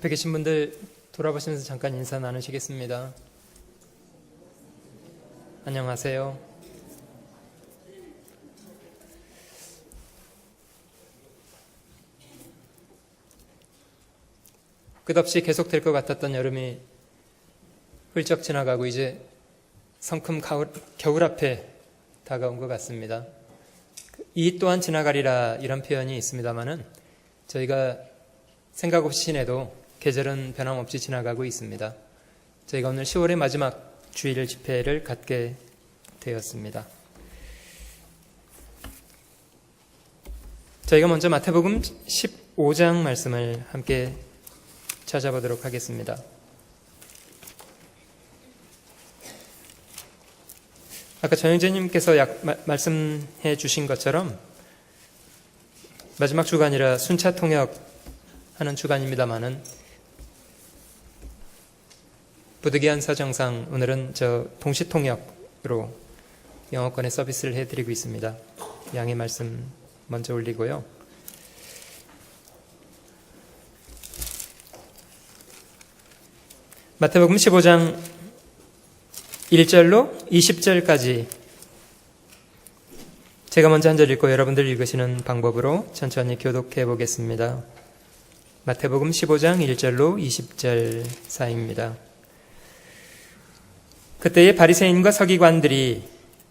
옆에 계신 분들 돌아보시면서 잠깐 인사 나누시겠습니다. 안녕하세요. 끝없이 계속될 것 같았던 여름이 훌쩍 지나가고 이제 성큼 겨울 앞에 다가온 것 같습니다. 이 또한 지나가리라 이런 표현이 있습니다만은 저희가 생각 없이 지내도 계절은 변함없이 지나가고 있습니다. 저희가 오늘 10월의 마지막 주일 집회를 갖게 되었습니다. 저희가 먼저 마태복음 15장 말씀을 함께 찾아보도록 하겠습니다. 아까 전영재님께서 말씀해 주신 것처럼 마지막 주간이라 순차 통역하는 주간입니다만은 부득이한 사정상 오늘은 동시 통역으로 영어권에 서비스를 해드리고 있습니다. 양해 말씀 먼저 올리고요. 마태복음 15장 1절로 20절까지 제가 먼저 한 절 읽고 여러분들 읽으시는 방법으로 천천히 교독해 보겠습니다. 마태복음 15장 1절로 20절 사이입니다. 그때의 바리새인과 서기관들이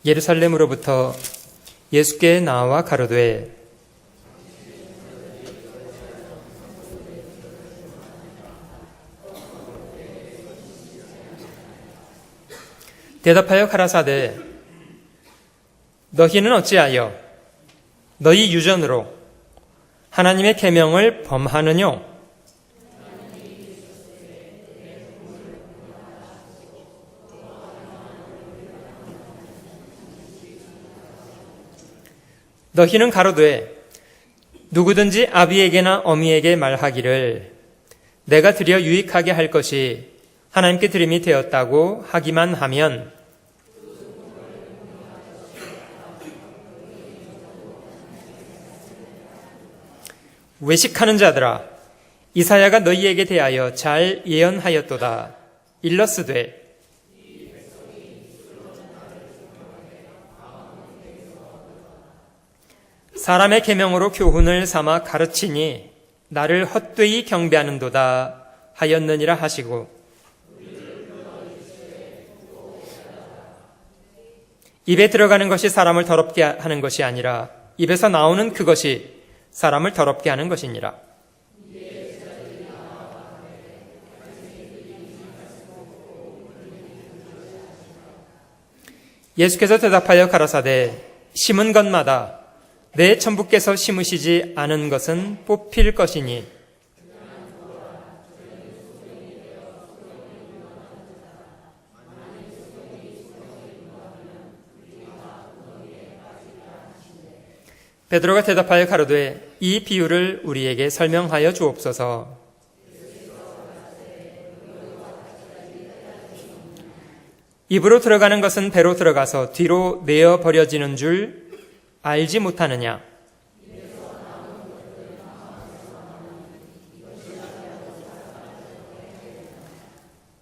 예루살렘으로부터 예수께 나와 가로되 대답하여 가라사대 너희는 어찌하여 너희 유전으로 하나님의 계명을 범하느뇨? 너희는 가로되 누구든지 아비에게나 어미에게 말하기를 내가 드려 유익하게 할 것이 하나님께 드림이 되었다고 하기만 하면 외식하는 자들아 이사야가 너희에게 대하여 잘 예언하였도다. 일러스되 사람의 계명으로 교훈을 삼아 가르치니 나를 헛되이 경배하는도다 하였느니라 하시고 입에 들어가는 것이 사람을 더럽게 하는 것이 아니라 입에서 나오는 그것이 사람을 더럽게 하는 것이니라. 예수께서 대답하여 가라사대 심은 것마다 내 천부께서 심으시지 않은 것은 뽑힐 것이니 베드로가 대답하여 가로되 이 비유를 우리에게 설명하여 주옵소서. 입으로 들어가는 것은 배로 들어가서 뒤로 내어 버려지는 줄 알지 못하느냐?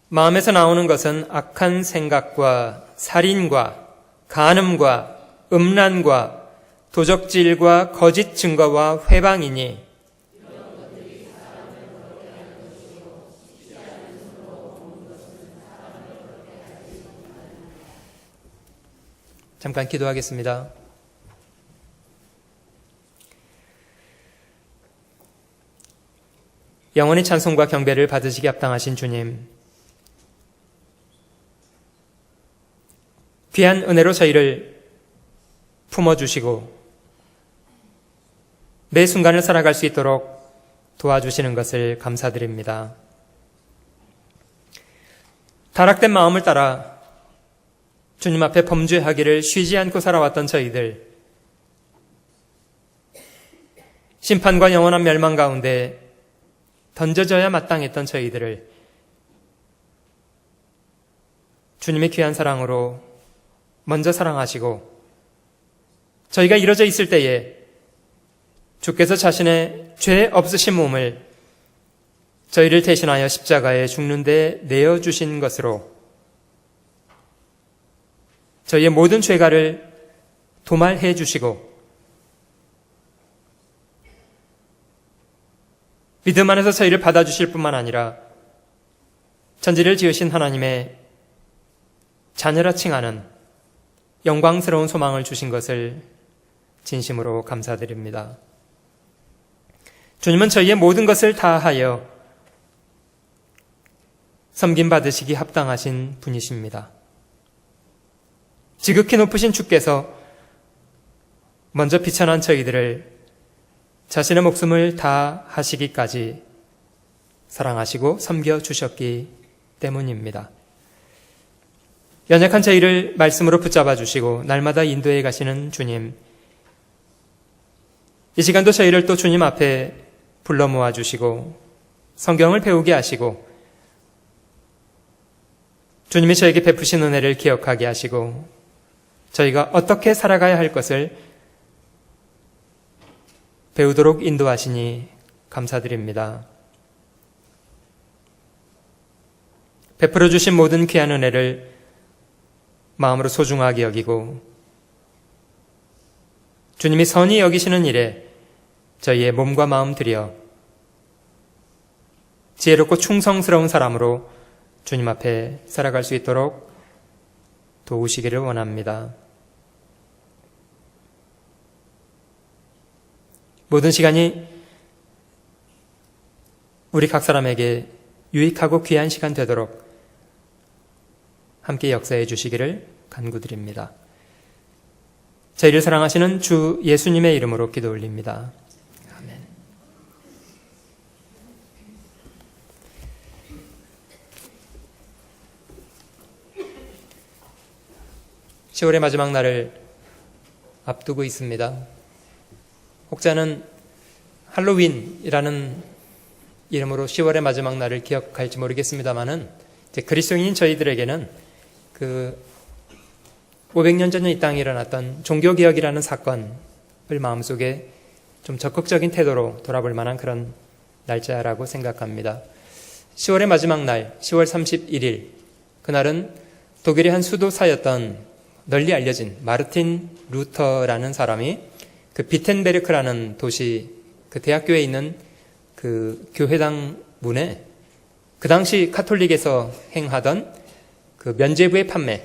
마음에서 나오는 것은 악한 생각과 살인과 간음과 음란과 도적질과 거짓 증거와 회방이니 잠깐 기도하겠습니다. 영원히 찬송과 경배를 받으시기 합당하신 주님, 귀한 은혜로 저희를 품어주시고 매 순간을 살아갈 수 있도록 도와주시는 것을 감사드립니다. 타락된 마음을 따라 주님 앞에 범죄하기를 쉬지 않고 살아왔던 저희들, 심판과 영원한 멸망 가운데 던져져야 마땅했던 저희들을 주님의 귀한 사랑으로 먼저 사랑하시고, 저희가 이뤄져 있을 때에 주께서 자신의 죄 없으신 몸을 저희를 대신하여 십자가에 죽는 데 내어주신 것으로 저희의 모든 죄가를 도말해 주시고, 믿음 안에서 저희를 받아주실 뿐만 아니라 천지를 지으신 하나님의 자녀라 칭하는 영광스러운 소망을 주신 것을 진심으로 감사드립니다. 주님은 저희의 모든 것을 다하여 섬김받으시기 합당하신 분이십니다. 지극히 높으신 주께서 먼저 비천한 저희들을 자신의 목숨을 다하시기까지 사랑하시고 섬겨주셨기 때문입니다. 연약한 저희를 말씀으로 붙잡아 주시고 날마다 인도해 가시는 주님, 이 시간도 저희를 또 주님 앞에 불러 모아 주시고 성경을 배우게 하시고 주님이 저에게 베푸신 은혜를 기억하게 하시고 저희가 어떻게 살아가야 할 것을 배우도록 인도하시니 감사드립니다. 베풀어 주신 모든 귀한 은혜를 마음으로 소중하게 여기고 주님이 선히 여기시는 일에 저희의 몸과 마음 들여 지혜롭고 충성스러운 사람으로 주님 앞에 살아갈 수 있도록 도우시기를 원합니다. 모든 시간이 우리 각 사람에게 유익하고 귀한 시간 되도록 함께 역사해 주시기를 간구드립니다. 저희를 사랑하시는 주 예수님의 이름으로 기도 올립니다. 아멘. 10월의 마지막 날을 앞두고 있습니다. 혹자는 할로윈이라는 이름으로 10월의 마지막 날을 기억할지 모르겠습니다만은 그리스도인인 저희들에게는 그 500년 전에 이 땅에 일어났던 종교개혁이라는 사건을 마음속에 좀 적극적인 태도로 돌아볼 만한 그런 날짜라고 생각합니다. 10월의 마지막 날, 10월 31일, 그날은 독일의 한 수도사였던 널리 알려진 마르틴 루터라는 사람이 그 비텐베르크라는 도시, 그 대학교에 있는 그 교회당 문에 그 당시 카톨릭에서 행하던 그 면죄부의 판매,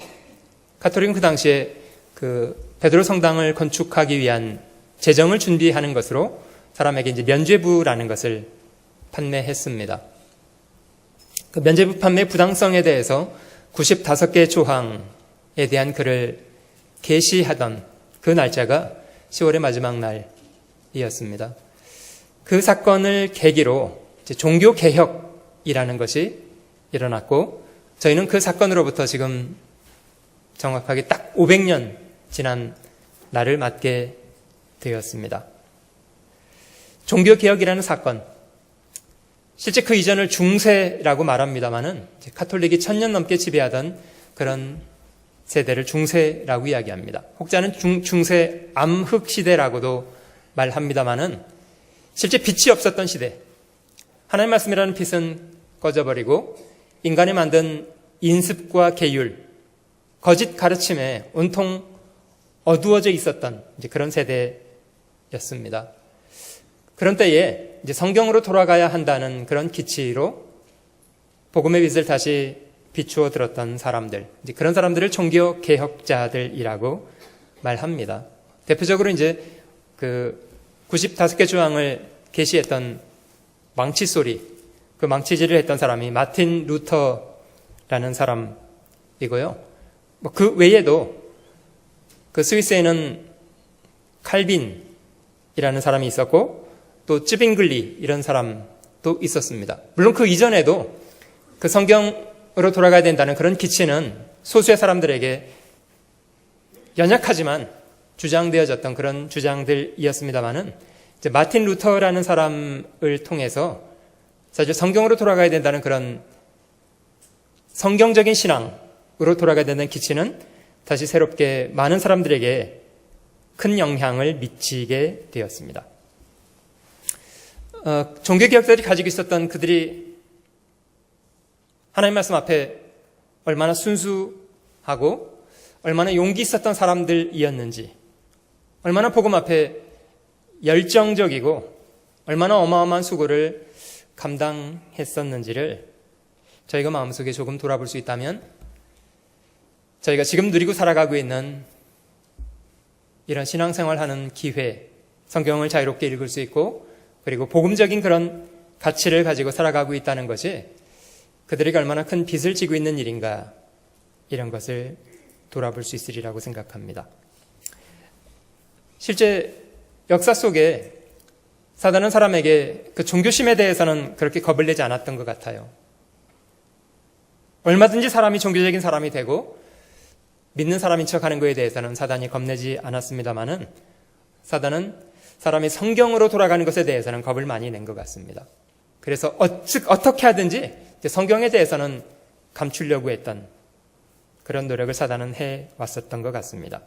카톨릭은 그 당시에 그 베드로 성당을 건축하기 위한 재정을 준비하는 것으로 사람에게 이제 면죄부라는 것을 판매했습니다. 그 면죄부 판매 부당성에 대해서 95개의 조항에 대한 글을 게시하던 그 날짜가 10월의 마지막 날이었습니다. 그 사건을 계기로 이제 종교개혁이라는 것이 일어났고, 저희는 그 사건으로부터 지금 정확하게 딱 500년 지난 날을 맞게 되었습니다. 종교개혁이라는 사건, 실제 그 이전을 중세라고 말합니다만은 카톨릭이 1000년 넘게 지배하던 그런 세대를 중세라고 이야기합니다. 혹자는 중세 암흑 시대라고도 말합니다만은 실제 빛이 없었던 시대, 하나님 말씀이라는 빛은 꺼져버리고 인간이 만든 인습과 계율, 거짓 가르침에 온통 어두워져 있었던 이제 그런 세대였습니다. 그런 때에 이제 성경으로 돌아가야 한다는 그런 기치로 복음의 빛을 다시 비추어 들었던 사람들, 이제 그런 사람들을 종교 개혁자들이라고 말합니다. 대표적으로 이제 그 95개 조항을 게시했던 망치 소리, 그 망치질을 했던 사람이 마틴 루터라는 사람이고요. 그 외에도 그 스위스에는 칼빈이라는 사람이 있었고 또 쯔빙글리 이런 사람도 있었습니다. 물론 그 이전에도 그 성경으로 돌아가야 된다는 그런 기치는 소수의 사람들에게 연약하지만 주장되어졌던 그런 주장들이었습니다만은 이제 마틴 루터라는 사람을 통해서 사실 성경으로 돌아가야 된다는 그런 성경적인 신앙으로 돌아가야 된다는 기치는 다시 새롭게 많은 사람들에게 큰 영향을 미치게 되었습니다. 종교개혁자들이 가지고 있었던 그들이 하나님 말씀 앞에 얼마나 순수하고 얼마나 용기 있었던 사람들이었는지, 얼마나 복음 앞에 열정적이고 얼마나 어마어마한 수고를 감당했었는지를 저희가 마음속에 조금 돌아볼 수 있다면 저희가 지금 누리고 살아가고 있는 이런 신앙생활하는 기회, 성경을 자유롭게 읽을 수 있고 그리고 복음적인 그런 가치를 가지고 살아가고 있다는 것이 그들에게 얼마나 큰 빚을 지고 있는 일인가, 이런 것을 돌아볼 수 있으리라고 생각합니다. 실제 역사 속에 사단은 사람에게 그 종교심에 대해서는 그렇게 겁을 내지 않았던 것 같아요. 얼마든지 사람이 종교적인 사람이 되고 믿는 사람인 척하는 것에 대해서는 사단이 겁내지 않았습니다만은 사단은 사람이 성경으로 돌아가는 것에 대해서는 겁을 많이 낸 것 같습니다. 그래서 어떻게 하든지 성경에 대해서는 감추려고 했던 그런 노력을 사단은 해왔었던 것 같습니다.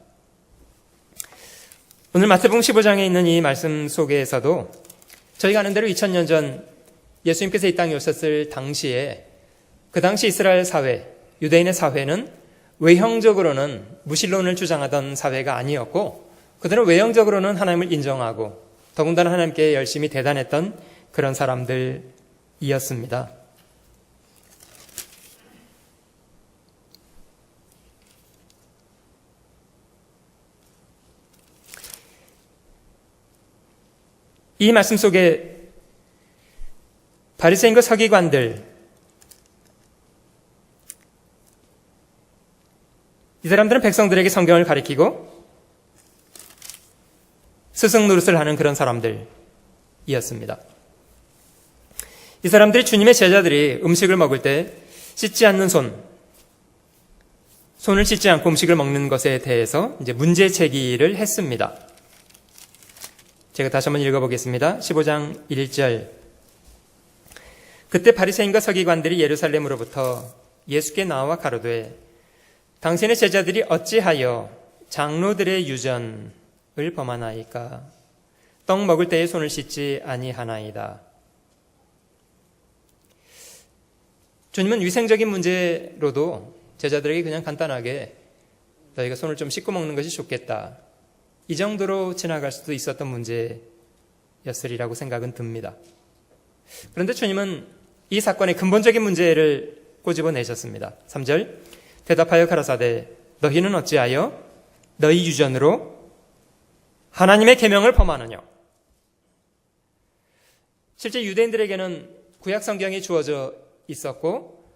오늘 마태복음 15장에 있는 이 말씀 속에서도 저희가 아는 대로 2000년 전 예수님께서 이 땅에 오셨을 당시에 그 당시 이스라엘 사회, 유대인의 사회는 외형적으로는 무신론을 주장하던 사회가 아니었고 그들은 외형적으로는 하나님을 인정하고 더군다나 하나님께 열심히 대단했던 그런 사람들이었습니다. 이 말씀 속에 바리새인과 서기관들, 이 사람들은 백성들에게 성경을 가리키고 스승 노릇을 하는 그런 사람들이었습니다. 이 사람들이 주님의 제자들이 음식을 먹을 때 씻지 않는 손을 씻지 않고 음식을 먹는 것에 대해서 이제 문제 제기를 했습니다. 제가 다시 한번 읽어보겠습니다. 15장 1절. 그때 바리새인과 서기관들이 예루살렘으로부터 예수께 나와 가로되 당신의 제자들이 어찌하여 장로들의 유전을 범하나이까? 떡 먹을 때에 손을 씻지 아니하나이다. 주님은 위생적인 문제로도 제자들에게 그냥 간단하게 너희가 손을 좀 씻고 먹는 것이 좋겠다, 이 정도로 지나갈 수도 있었던 문제였으리라고 생각은 듭니다. 그런데 주님은 이 사건의 근본적인 문제를 꼬집어내셨습니다. 3절. 대답하여 가라사대 너희는 어찌하여 너희 유전으로 하나님의 계명을 범하느냐. 실제 유대인들에게는 구약 성경이 주어져 있었고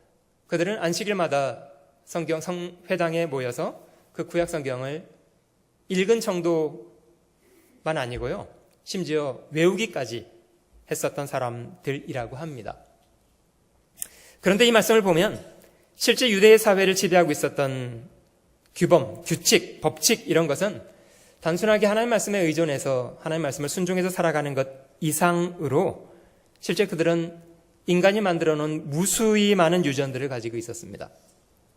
그들은 안식일마다 성경 성회당에 모여서 그 구약 성경을 읽은 정도만 아니고요, 심지어 외우기까지 했었던 사람들이라고 합니다. 그런데 이 말씀을 보면 실제 유대의 사회를 지배하고 있었던 규범, 규칙, 법칙 이런 것은 단순하게 하나님 말씀에 의존해서 하나님 말씀을 순종해서 살아가는 것 이상으로 실제 그들은 인간이 만들어 놓은 무수히 많은 유전들을 가지고 있었습니다.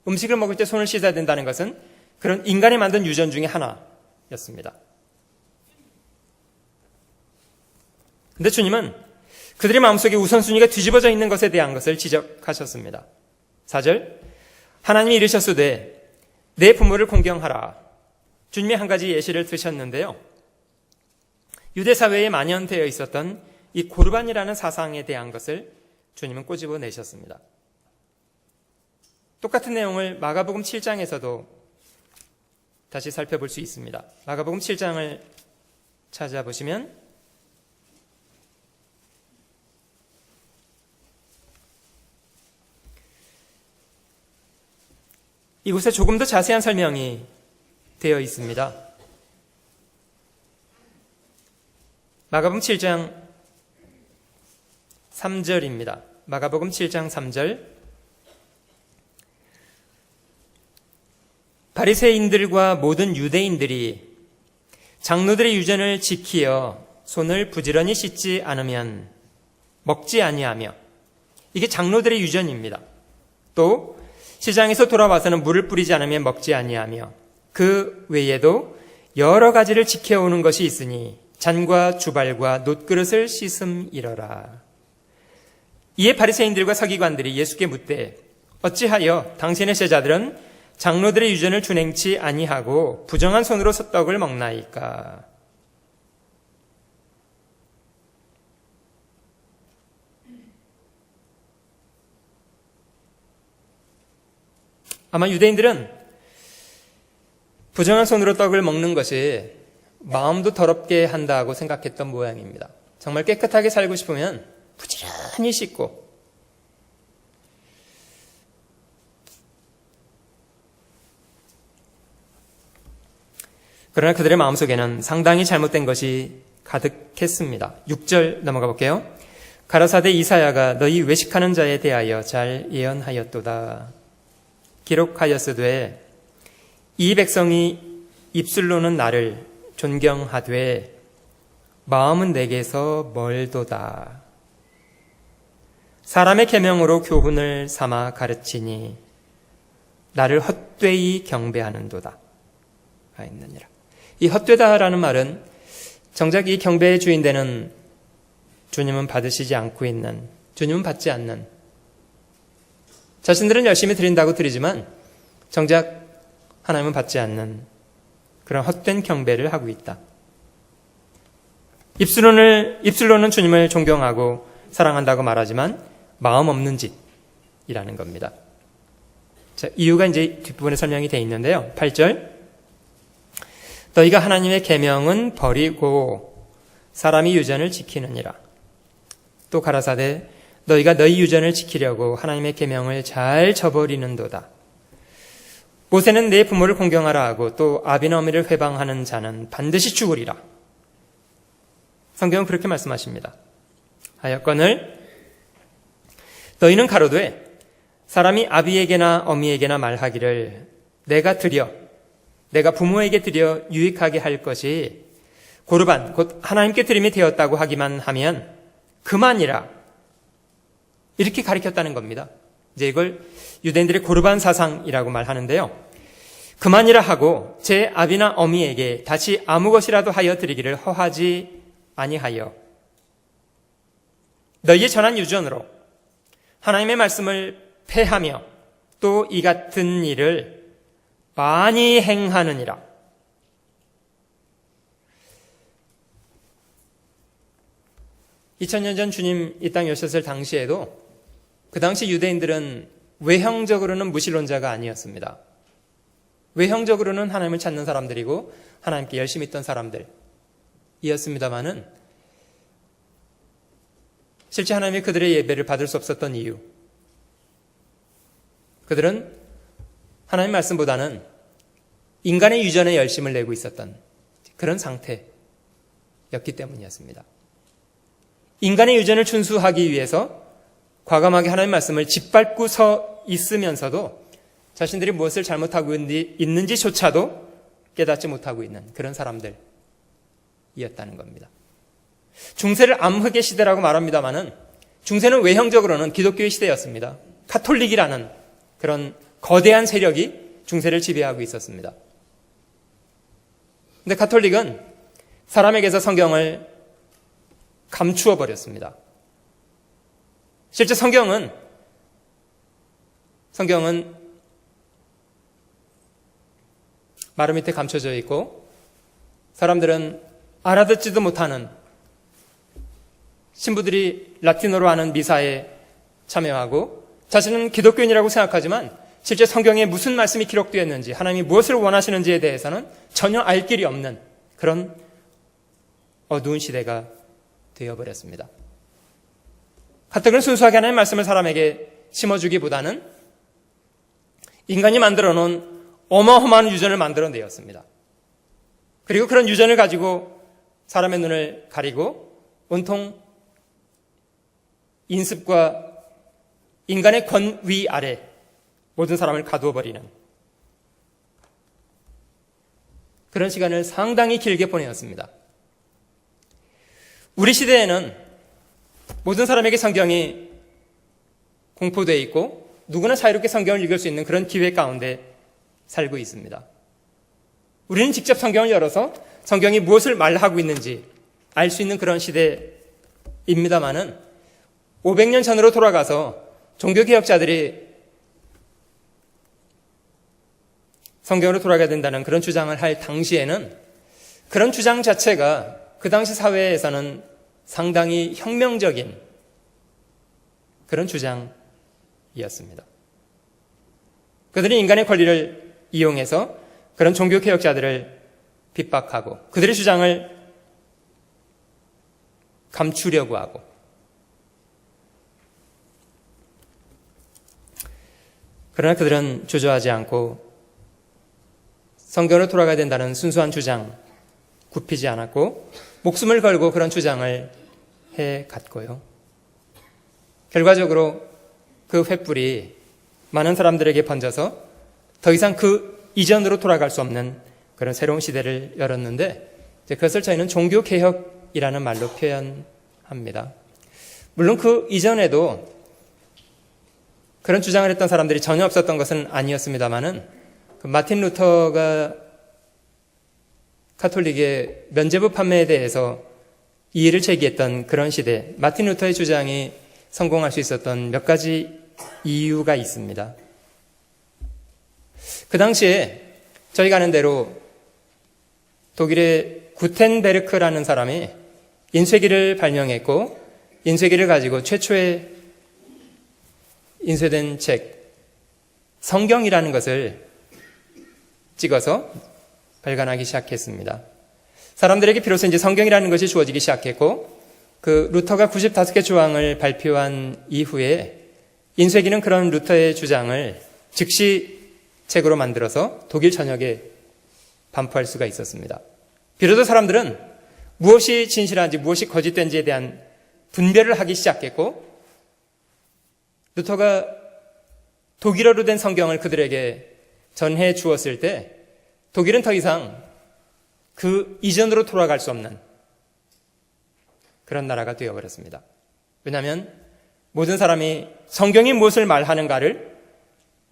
음식을 먹을 때 손을 씻어야 된다는 것은 그런 인간이 만든 유전 중에 하나였습니다. 그런데 주님은 그들의 마음속에 우선순위가 뒤집어져 있는 것에 대한 것을 지적하셨습니다. 4절. 하나님이 이르셨으되 내 부모를 공경하라. 주님이 한 가지 예시를 드셨는데요, 유대 사회에 만연되어 있었던 이 고르반이라는 사상에 대한 것을 주님은 꼬집어내셨습니다. 똑같은 내용을 마가복음 7장에서도 다시 살펴볼 수 있습니다. 마가복음 7장을 찾아보시면 이곳에 조금 더 자세한 설명이 되어 있습니다. 마가복음 7장 3절입니다. 마가복음 7장 3절. 바리새인들과 모든 유대인들이 장로들의 유전을 지키어 손을 부지런히 씻지 않으면 먹지 아니하며, 이게 장로들의 유전입니다. 또 시장에서 돌아와서는 물을 뿌리지 않으면 먹지 아니하며, 그 외에도 여러 가지를 지켜오는 것이 있으니 잔과 주발과 놋그릇을 씻음이러라. 이에 바리새인들과 서기관들이 예수께 묻되, 어찌하여 당신의 제자들은 장로들의 유전을 준행치 아니하고 부정한 손으로 떡을 먹나이까? 아마 유대인들은 부정한 손으로 떡을 먹는 것이 마음도 더럽게 한다고 생각했던 모양입니다. 정말 깨끗하게 살고 싶으면 부지런히 씻고, 그러나 그들의 마음속에는 상당히 잘못된 것이 가득했습니다. 6절 넘어가 볼게요. 가라사대 이사야가 너희 외식하는 자에 대하여 잘 예언하였도다. 기록하였으되 이 백성이 입술로는 나를 존경하되 마음은 내게서 멀도다. 사람의 계명으로 교훈을 삼아 가르치니 나를 헛되이 경배하는도다 하였느니라. 이 헛되다라는 말은 정작 이 경배의 주인 되는 주님은 받으시지 않고 있는, 주님은 받지 않는, 자신들은 열심히 드린다고 드리지만 정작 하나님은 받지 않는 그런 헛된 경배를 하고 있다. 입술로는 주님을 존경하고 사랑한다고 말하지만 마음 없는 짓이라는 겁니다. 자, 이유가 이제 뒷부분에 설명이 되어 있는데요. 8절. 너희가 하나님의 계명은 버리고 사람이 유전을 지키느니라. 또 가라사대 너희가 너희 유전을 지키려고 하나님의 계명을 잘 저버리는도다. 모세는 내 부모를 공경하라 하고 또 아비나 어미를 회방하는 자는 반드시 죽으리라. 성경은 그렇게 말씀하십니다. 하여건을 너희는 가로되 사람이 아비에게나 어미에게나 말하기를 내가 부모에게 드려 유익하게 할 것이 고르반 곧 하나님께 드림이 되었다고 하기만 하면 그만이라, 이렇게 가르쳤다는 겁니다. 이제 이걸 유대인들의 고르반 사상이라고 말하는데요. 그만이라 하고 제 아비나 어미에게 다시 아무 것이라도 하여 드리기를 허하지 아니하여 너희의 전한 유전으로 하나님의 말씀을 폐하며 또 이 같은 일을 많이 행하느니라. (2000년) 전 주님 이 땅에 오셨을 당시에도 그 당시 유대인들은 외형적으로는 무신론자가 아니었습니다. 외형적으로는 하나님을 찾는 사람들이고 하나님께 열심히 있던 사람들이었습니다마는 실제 하나님이 그들의 예배를 받을 수 없었던 이유, 그들은 하나님 말씀보다는 인간의 유전에 열심을 내고 있었던 그런 상태였기 때문이었습니다. 인간의 유전을 준수하기 위해서 과감하게 하나님 말씀을 짓밟고 서 있으면서도 자신들이 무엇을 잘못하고 있는지조차도 깨닫지 못하고 있는 그런 사람들이었다는 겁니다. 중세를 암흑의 시대라고 말합니다마는 중세는 외형적으로는 기독교의 시대였습니다. 가톨릭이라는 그런 거대한 세력이 중세를 지배하고 있었습니다. 근데 가톨릭은 사람에게서 성경을 감추어 버렸습니다. 실제 성경은 마루 밑에 감춰져 있고 사람들은 알아듣지도 못하는, 신부들이 라틴어로 하는 미사에 참여하고 자신은 기독교인이라고 생각하지만 실제 성경에 무슨 말씀이 기록되었는지, 하나님이 무엇을 원하시는지에 대해서는 전혀 알 길이 없는 그런 어두운 시대가 되어버렸습니다. 가뜩은 순수하게 하나님의 말씀을 사람에게 심어주기보다는 인간이 만들어 놓은 어마어마한 유전을 만들어내었습니다. 그리고 그런 유전을 가지고 사람의 눈을 가리고 온통 인습과 인간의 권위 아래 모든 사람을 가두어버리는 그런 시간을 상당히 길게 보내었습니다. 우리 시대에는 모든 사람에게 성경이 공포되어 있고 누구나 자유롭게 성경을 읽을 수 있는 그런 기회 가운데 살고 있습니다. 우리는 직접 성경을 열어서 성경이 무엇을 말하고 있는지 알 수 있는 그런 시대입니다마는 500년 전으로 돌아가서 종교개혁자들이 성경으로 돌아가야 된다는 그런 주장을 할 당시에는 그런 주장 자체가 그 당시 사회에서는 상당히 혁명적인 그런 주장이었습니다. 그들은 인간의 권리를 이용해서 그런 종교개혁자들을 핍박하고 그들의 주장을 감추려고 하고 그러나 그들은 주저하지 않고 성경으로 돌아가야 된다는 순수한 주장 굽히지 않았고 목숨을 걸고 그런 주장을 해갔고요. 결과적으로 그 횃불이 많은 사람들에게 번져서 더 이상 그 이전으로 돌아갈 수 없는 그런 새로운 시대를 열었는데 그것을 저희는 종교개혁이라는 말로 표현합니다. 물론 그 이전에도 그런 주장을 했던 사람들이 전혀 없었던 것은 아니었습니다마는 그 마틴 루터가 카톨릭의 면죄부 판매에 대해서 이의를 제기했던 그런 시대, 마틴 루터의 주장이 성공할 수 있었던 몇 가지 이유가 있습니다. 그 당시에 저희가 아는 대로 독일의 구텐베르크라는 사람이 인쇄기를 발명했고 인쇄기를 가지고 최초의 인쇄된 책, 성경이라는 것을 찍어서 발간하기 시작했습니다. 사람들에게 비로소 이제 성경이라는 것이 주어지기 시작했고 그 루터가 95개 조항을 발표한 이후에 인쇄기는 그런 루터의 주장을 즉시 책으로 만들어서 독일 전역에 반포할 수가 있었습니다. 비로소 사람들은 무엇이 진실한지 무엇이 거짓된지에 대한 분별을 하기 시작했고 루터가 독일어로 된 성경을 그들에게 전해 주었을 때 독일은 더 이상 그 이전으로 돌아갈 수 없는 그런 나라가 되어버렸습니다. 왜냐하면 모든 사람이 성경이 무엇을 말하는가를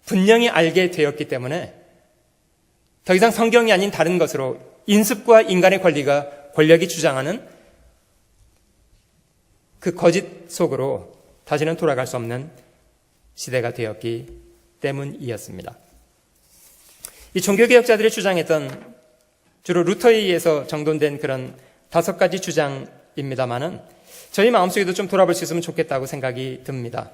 분명히 알게 되었기 때문에 더 이상 성경이 아닌 다른 것으로 인습과 인간의 권력이 주장하는 그 거짓 속으로 다시는 돌아갈 수 없는 시대가 되었기 때문이었습니다. 이 종교개혁자들이 주장했던 주로 루터에 의해서 정돈된 그런 5가지 주장입니다만은 저희 마음속에도 좀 돌아볼 수 있으면 좋겠다고 생각이 듭니다.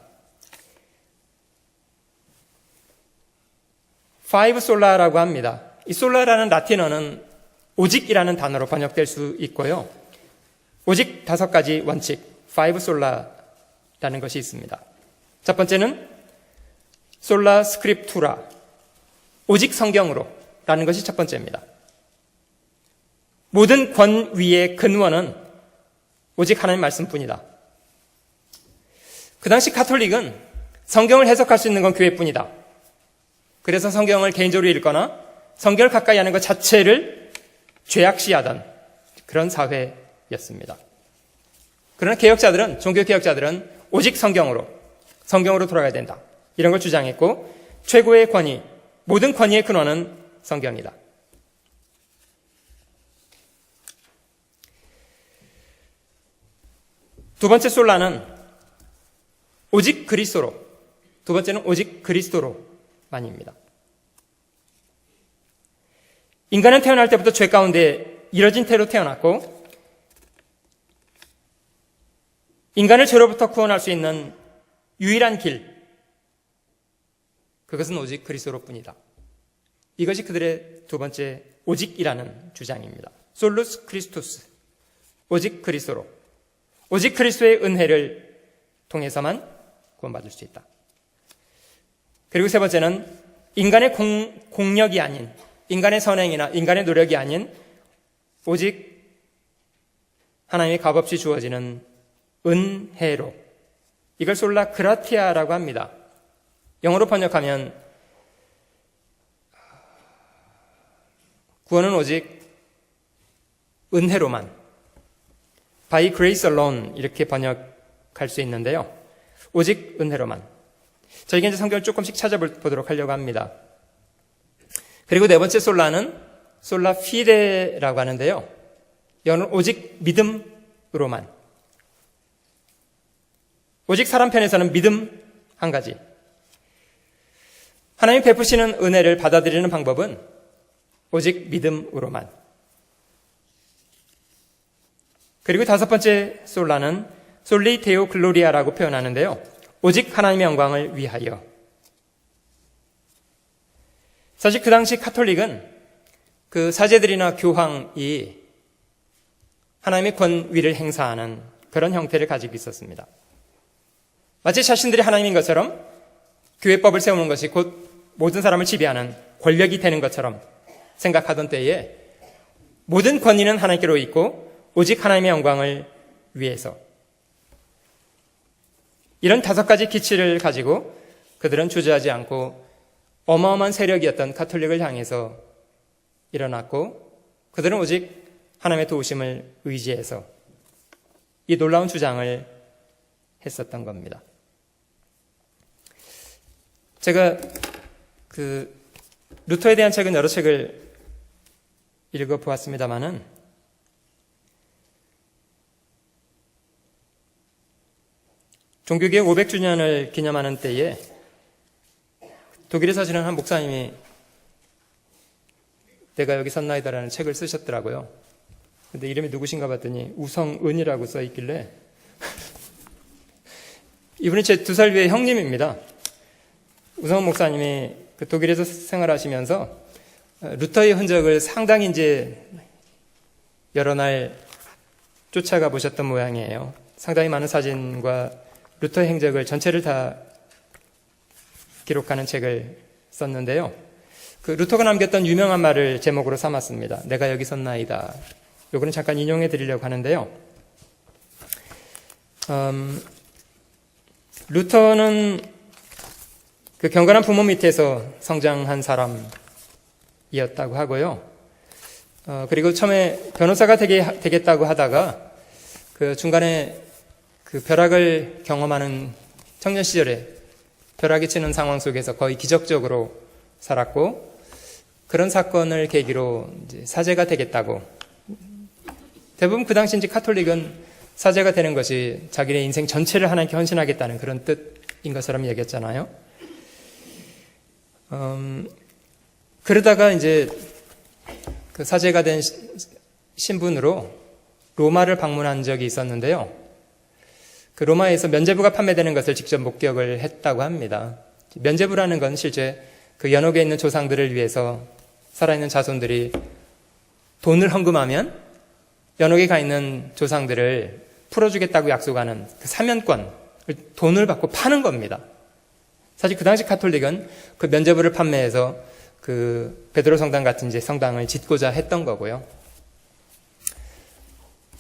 파이브 솔라라고 합니다. 이 솔라라는 라틴어는 오직이라는 단어로 번역될 수 있고요. 오직 5가지 원칙, 파이브 솔라라는 것이 있습니다. 첫 번째는 솔라 스크립투라, 오직 성경으로 라는 것이 첫 번째입니다. 모든 권위의 근원은 오직 하나님 말씀뿐이다. 그 당시 가톨릭은 성경을 해석할 수 있는 건 교회뿐이다. 그래서 성경을 개인적으로 읽거나 성경을 가까이 하는 것 자체를 죄악시하던 그런 사회였습니다. 그러나 개혁자들은, 종교개혁자들은 오직 성경으로 돌아가야 된다. 이런 걸 주장했고 최고의 권위, 모든 권위의 근원은 성경이다. 두 번째 솔라는 오직 그리스도로, 두 번째는 오직 그리스도로만입니다. 인간은 태어날 때부터 죄 가운데 이뤄진 태로 태어났고 인간을 죄로부터 구원할 수 있는 유일한 길, 그것은 오직 그리스도로뿐이다. 이것이 그들의 두 번째 오직이라는 주장입니다. 솔루스 크리스투스, 오직 그리스도로, 오직 그리스도의 은혜를 통해서만 구원받을 수 있다. 그리고 세 번째는 인간의 공력이 아닌, 인간의 선행이나 인간의 노력이 아닌 오직 하나님의 값없이 주어지는 은혜로, 이걸 솔라 그라티아라고 합니다. 영어로 번역하면 구원은 오직 은혜로만, by grace alone 이렇게 번역할 수 있는데요. 오직 은혜로만. 저희가 이제 성경을 조금씩 찾아보도록 하려고 합니다. 그리고 네 번째 솔라는 솔라 피데라고 하는데요. 영어는 오직 믿음으로만. 오직 사람 편에서는 믿음 한 가지. 하나님 베푸시는 은혜를 받아들이는 방법은 오직 믿음으로만. 그리고 다섯 번째 솔라는 솔리 데오 글로리아라고 표현하는데요. 오직 하나님의 영광을 위하여. 사실 그 당시 카톨릭은 그 사제들이나 교황이 하나님의 권위를 행사하는 그런 형태를 가지고 있었습니다. 마치 자신들이 하나님인 것처럼 교회법을 세우는 것이 곧 모든 사람을 지배하는 권력이 되는 것처럼 생각하던 때에 모든 권위는 하나님께로 있고 오직 하나님의 영광을 위해서, 이런 다섯 가지 기치를 가지고 그들은 주저하지 않고 어마어마한 세력이었던 가톨릭을 향해서 일어났고, 그들은 오직 하나님의 도우심을 의지해서 이 놀라운 주장을 했었던 겁니다. 제가 루터에 대한 책은 여러 책을 읽어보았습니다마는 종교개혁 500주년을 기념하는 때에 독일에 사시는 한 목사님이 내가 여기 섰나이다라는 책을 쓰셨더라고요. 근데 이름이 누구신가 봤더니 우성은이라고 써있길래 이분이 제 2살 위의 형님입니다. 우성은 목사님이 그 독일에서 생활하시면서 루터의 흔적을 상당히 이제 여러 날 쫓아가 보셨던 모양이에요. 상당히 많은 사진과 루터의 행적을 전체를 다 기록하는 책을 썼는데요. 그 루터가 남겼던 유명한 말을 제목으로 삼았습니다. 내가 여기 섰나이다. 요거는 잠깐 인용해 드리려고 하는데요. 루터는 그 경건한 부모 밑에서 성장한 사람이었다고 하고요. 그리고 처음에 변호사가 되겠다고 하다가 그 중간에 그 벼락을 경험하는 청년 시절에 벼락이 치는 상황 속에서 거의 기적적으로 살았고, 그런 사건을 계기로 이제 사제가 되겠다고, 대부분 그 당시 이제 카톨릭은 사제가 되는 것이 자기의 인생 전체를 하나님께 헌신하겠다는 그런 뜻인 것처럼 얘기했잖아요. 그러다가 이제 그 사제가 된 신분으로 로마를 방문한 적이 있었는데요. 그 로마에서 면죄부가 판매되는 것을 직접 목격을 했다고 합니다. 면죄부라는 건 실제 그 연옥에 있는 조상들을 위해서 살아있는 자손들이 돈을 헌금하면 연옥에 가 있는 조상들을 풀어주겠다고 약속하는 그 사면권을 돈을 받고 파는 겁니다. 사실 그 당시 카톨릭은 그 면죄부를 판매해서 그 베드로 성당 같은 이제 성당을 짓고자 했던 거고요.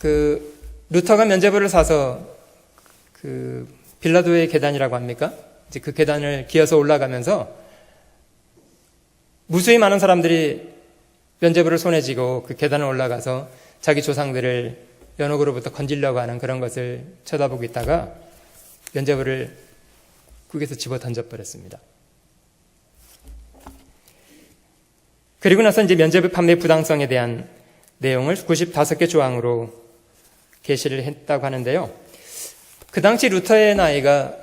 그 루터가 면죄부를 사서 그 빌라도의 계단이라고 합니까? 이제 그 계단을 기어서 올라가면서 무수히 많은 사람들이 면죄부를 손에 쥐고 그 계단을 올라가서 자기 조상들을 연옥으로부터 건지려고 하는 그런 것을 쳐다보고 있다가 면죄부를 국에서 집어 던져버렸습니다. 그리고 나서 이제 면죄부 판매 부당성에 대한 내용을 95개 조항으로 게시를 했다고 하는데요. 그 당시 루터의 나이가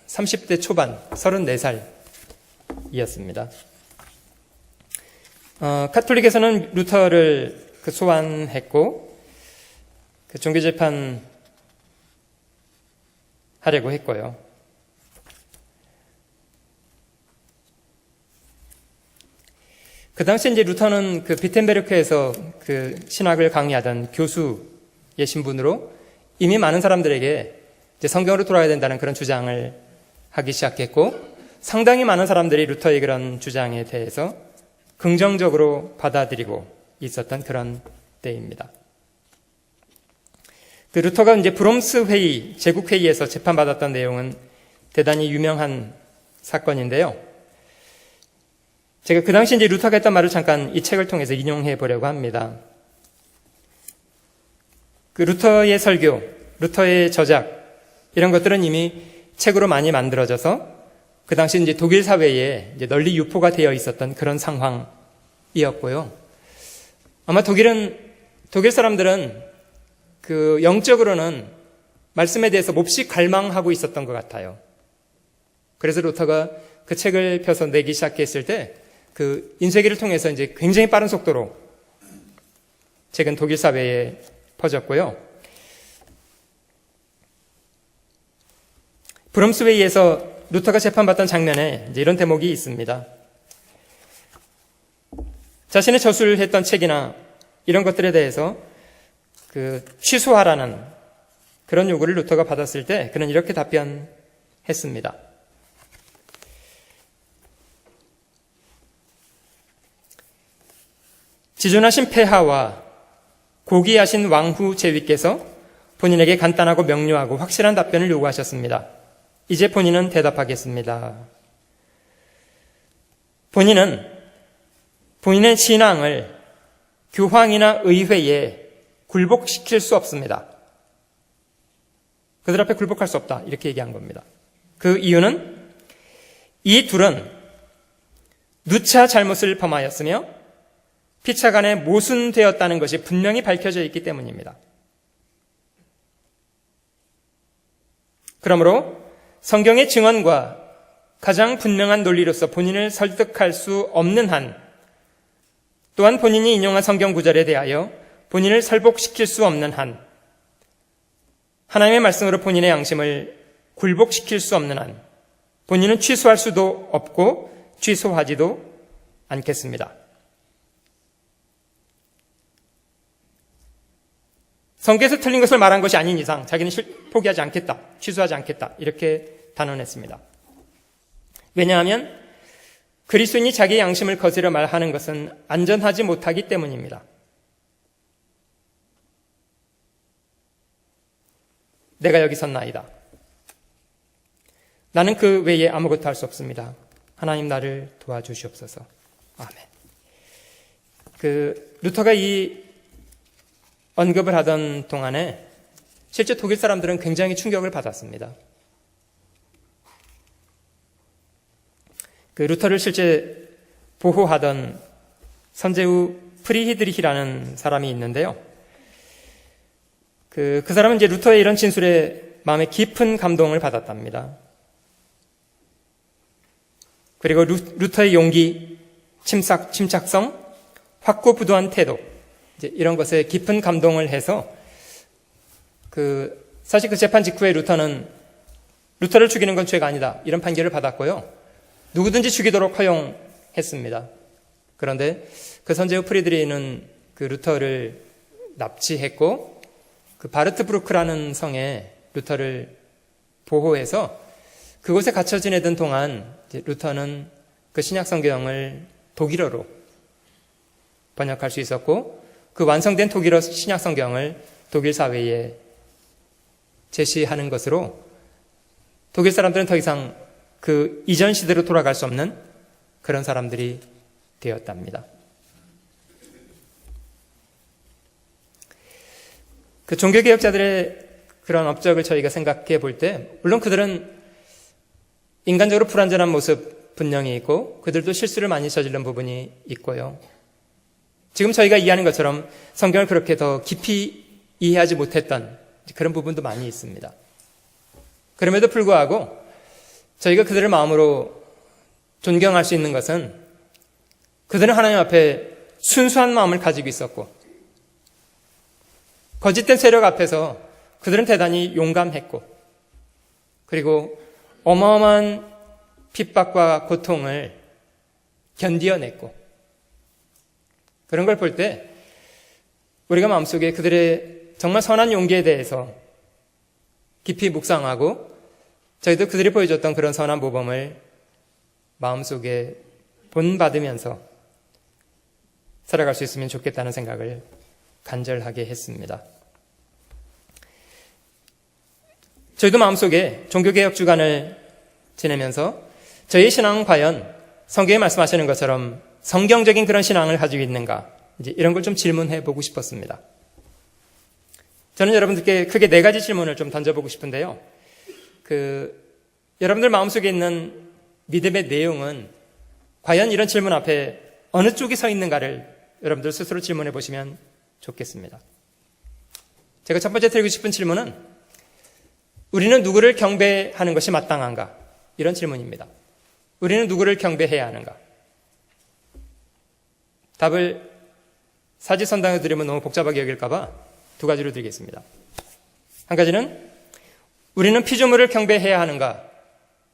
30대 초반, 34살이었습니다. 카톨릭에서는 루터를 소환했고, 그 종교재판 하려고 했고요. 그 당시 이제 루터는 그 비텐베르크에서 그 신학을 강의하던 교수의 신분으로 이미 많은 사람들에게 이제 성경으로 돌아야 된다는 그런 주장을 하기 시작했고, 상당히 많은 사람들이 루터의 그런 주장에 대해서 긍정적으로 받아들이고 있었던 그런 때입니다. 그 루터가 이제 브롬스 회의, 제국회의에서 재판받았던 내용은 대단히 유명한 사건인데요. 제가 그 당시 이제 루터가 했던 말을 잠깐 이 책을 통해서 인용해 보려고 합니다. 그 루터의 설교, 루터의 저작, 이런 것들은 이미 책으로 많이 만들어져서 그 당시 이제 독일 사회에 이제 널리 유포가 되어 있었던 그런 상황이었고요. 아마 독일 사람들은 그 영적으로는 말씀에 대해서 몹시 갈망하고 있었던 것 같아요. 그래서 루터가 그 책을 펴서 내기 시작했을 때 그 인쇄기를 통해서 이제 굉장히 빠른 속도로 책은 독일 사회에 퍼졌고요. 브롬스회의에서 루터가 재판받던 장면에 이제 이런 대목이 있습니다. 자신의 저술을 했던 책이나 이런 것들에 대해서 그 취소하라는 그런 요구를 루터가 받았을 때 그는 이렇게 답변했습니다. 지존하신 폐하와 고귀하신 왕후 제위께서 본인에게 간단하고 명료하고 확실한 답변을 요구하셨습니다. 이제 본인은 대답하겠습니다. 본인은 본인의 신앙을 교황이나 의회에 굴복시킬 수 없습니다. 그들 앞에 굴복할 수 없다. 이렇게 얘기한 겁니다. 그 이유는 이 둘은 누차 잘못을 범하였으며 피차간에 모순되었다는 것이 분명히 밝혀져 있기 때문입니다. 그러므로 성경의 증언과 가장 분명한 논리로서 본인을 설득할 수 없는 한, 또한 본인이 인용한 성경 구절에 대하여 본인을 설복시킬 수 없는 한, 하나님의 말씀으로 본인의 양심을 굴복시킬 수 없는 한, 본인은 취소할 수도 없고 취소하지도 않겠습니다. 성경에서 틀린 것을 말한 것이 아닌 이상 자기는 포기하지 않겠다, 취소하지 않겠다, 이렇게 단언했습니다. 왜냐하면 그리스도인이 자기의 양심을 거스려 말하는 것은 안전하지 못하기 때문입니다. 내가 여기 섰나이다. 나는 그 외에 아무것도 할 수 없습니다. 하나님 나를 도와주시옵소서. 아멘. 루터가 이 언급을 하던 동안에 실제 독일 사람들은 굉장히 충격을 받았습니다. 루터를 실제 보호하던 선제후 프리히드리히라는 사람이 있는데요. 그 사람은 이제 루터의 이런 진술에 마음에 깊은 감동을 받았답니다. 그리고 루터의 용기, 침착성, 확고부도한 태도, 이제 이런 것에 깊은 감동을 해서 사실 그 재판 직후에 루터를 죽이는 건 죄가 아니다, 이런 판결을 받았고요. 누구든지 죽이도록 허용했습니다. 그런데 그 선제후 프리드리히는 그 루터를 납치했고 그 바르트브루크라는 성에 루터를 보호해서 그곳에 갇혀 지내던 동안 루터는 그 신약 성경을 독일어로 번역할 수 있었고 그 완성된 독일어 신약 성경을 독일 사회에 제시하는 것으로 독일 사람들은 더 이상 그 이전 시대로 돌아갈 수 없는 그런 사람들이 되었답니다. 그 종교개혁자들의 그런 업적을 저희가 생각해 볼 때, 물론 그들은 인간적으로 불완전한 모습 분명히 있고 그들도 실수를 많이 저지른 부분이 있고요. 지금 저희가 이해하는 것처럼 성경을 그렇게 더 깊이 이해하지 못했던 그런 부분도 많이 있습니다. 그럼에도 불구하고 저희가 그들을 마음으로 존경할 수 있는 것은 그들은 하나님 앞에 순수한 마음을 가지고 있었고 거짓된 세력 앞에서 그들은 대단히 용감했고 그리고 어마어마한 핍박과 고통을 견디어냈고 그런 걸 볼 때 우리가 마음속에 그들의 정말 선한 용기에 대해서 깊이 묵상하고 저희도 그들이 보여줬던 그런 선한 모범을 마음속에 본받으면서 살아갈 수 있으면 좋겠다는 생각을 간절하게 했습니다. 저희도 마음속에 종교개혁 주간을 지내면서 저희의 신앙은 과연 성경에 말씀하시는 것처럼 성경적인 그런 신앙을 가지고 있는가, 이제 이런 걸 좀 질문해 보고 싶었습니다. 저는 여러분들께 크게 4가지 질문을 좀 던져보고 싶은데요. 여러분들 마음속에 있는 믿음의 내용은 과연 이런 질문 앞에 어느 쪽에 서 있는가를 여러분들 스스로 질문해 보시면 좋겠습니다. 제가 첫 번째 드리고 싶은 질문은 우리는 누구를 경배하는 것이 마땅한가? 이런 질문입니다. 우리는 누구를 경배해야 하는가? 답을 사지선다하게 드리면 너무 복잡하게 여길까봐 2가지로 드리겠습니다. 한 가지는 우리는 피조물을 경배해야 하는가?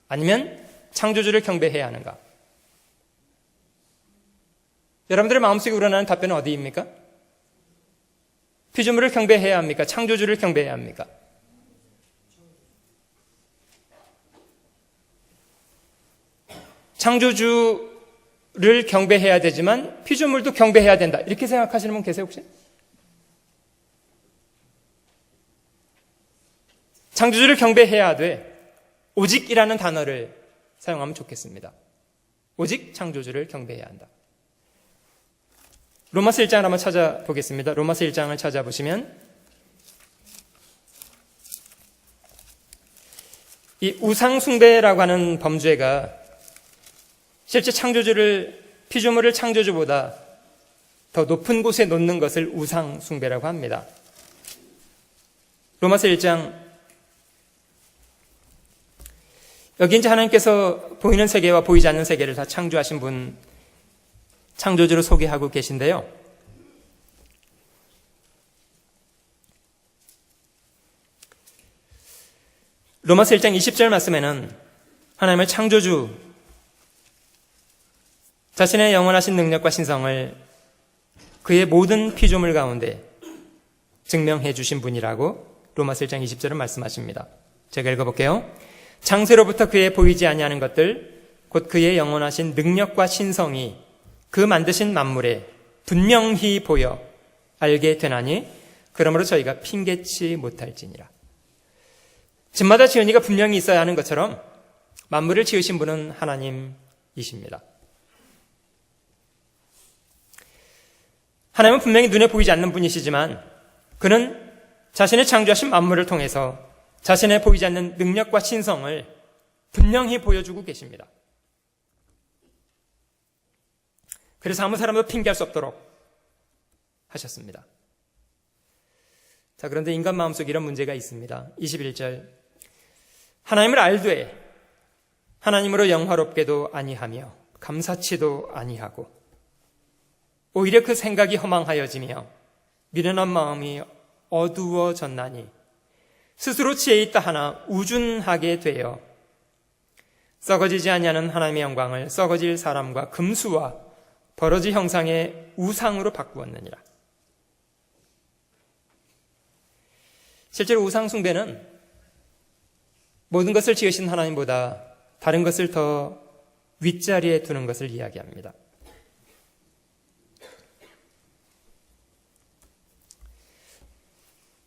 아니면 창조주를 경배해야 하는가? 여러분들의 마음속에 우러나는 답변은 어디입니까? 피조물을 경배해야 합니까? 창조주를 경배해야 합니까? 창조주를 경배해야 되지만 피조물도 경배해야 된다. 이렇게 생각하시는 분 계세요, 혹시? 창조주를 경배해야 돼. 오직이라는 단어를 사용하면 좋겠습니다. 오직 창조주를 경배해야 한다. 로마서 1장을 한번 찾아보겠습니다. 로마서 1장을 찾아보시면 이 우상숭배라고 하는 범죄가 실제 창조주를, 피조물을 창조주보다 더 높은 곳에 놓는 것을 우상숭배라고 합니다. 로마서 1장, 여기 이제 하나님께서 보이는 세계와 보이지 않는 세계를 다 창조하신 분, 창조주로 소개하고 계신데요. 로마서 1장 20절 말씀에는 하나님을 창조주, 자신의 영원하신 능력과 신성을 그의 모든 피조물 가운데 증명해 주신 분이라고 로마서 1장 20절은 말씀하십니다. 제가 읽어볼게요. 창세로부터 그의 보이지 아니하는 것들 곧 그의 영원하신 능력과 신성이 그 만드신 만물에 분명히 보여 알게 되나니 그러므로 저희가 핑계치 못할지니라. 집마다 지은 이가 분명히 있어야 하는 것처럼 만물을 지으신 분은 하나님이십니다. 하나님은 분명히 눈에 보이지 않는 분이시지만 그는 자신의 창조하신 만물을 통해서 자신의 보이지 않는 능력과 신성을 분명히 보여주고 계십니다. 그래서 아무 사람도 핑계할 수 없도록 하셨습니다. 자, 그런데 인간 마음속에 이런 문제가 있습니다. 21절, 하나님을 알되 하나님으로 영화롭게도 아니하며 감사치도 아니하고 오히려 그 생각이 허망하여지며 미련한 마음이 어두워졌나니 스스로 지혜 있다 하나 우준하게 되어 썩어지지 아니하는 하나님의 영광을 썩어질 사람과 금수와 버러지 형상의 우상으로 바꾸었느니라. 실제로 우상 숭배는 모든 것을 지으신 하나님보다 다른 것을 더 윗자리에 두는 것을 이야기합니다.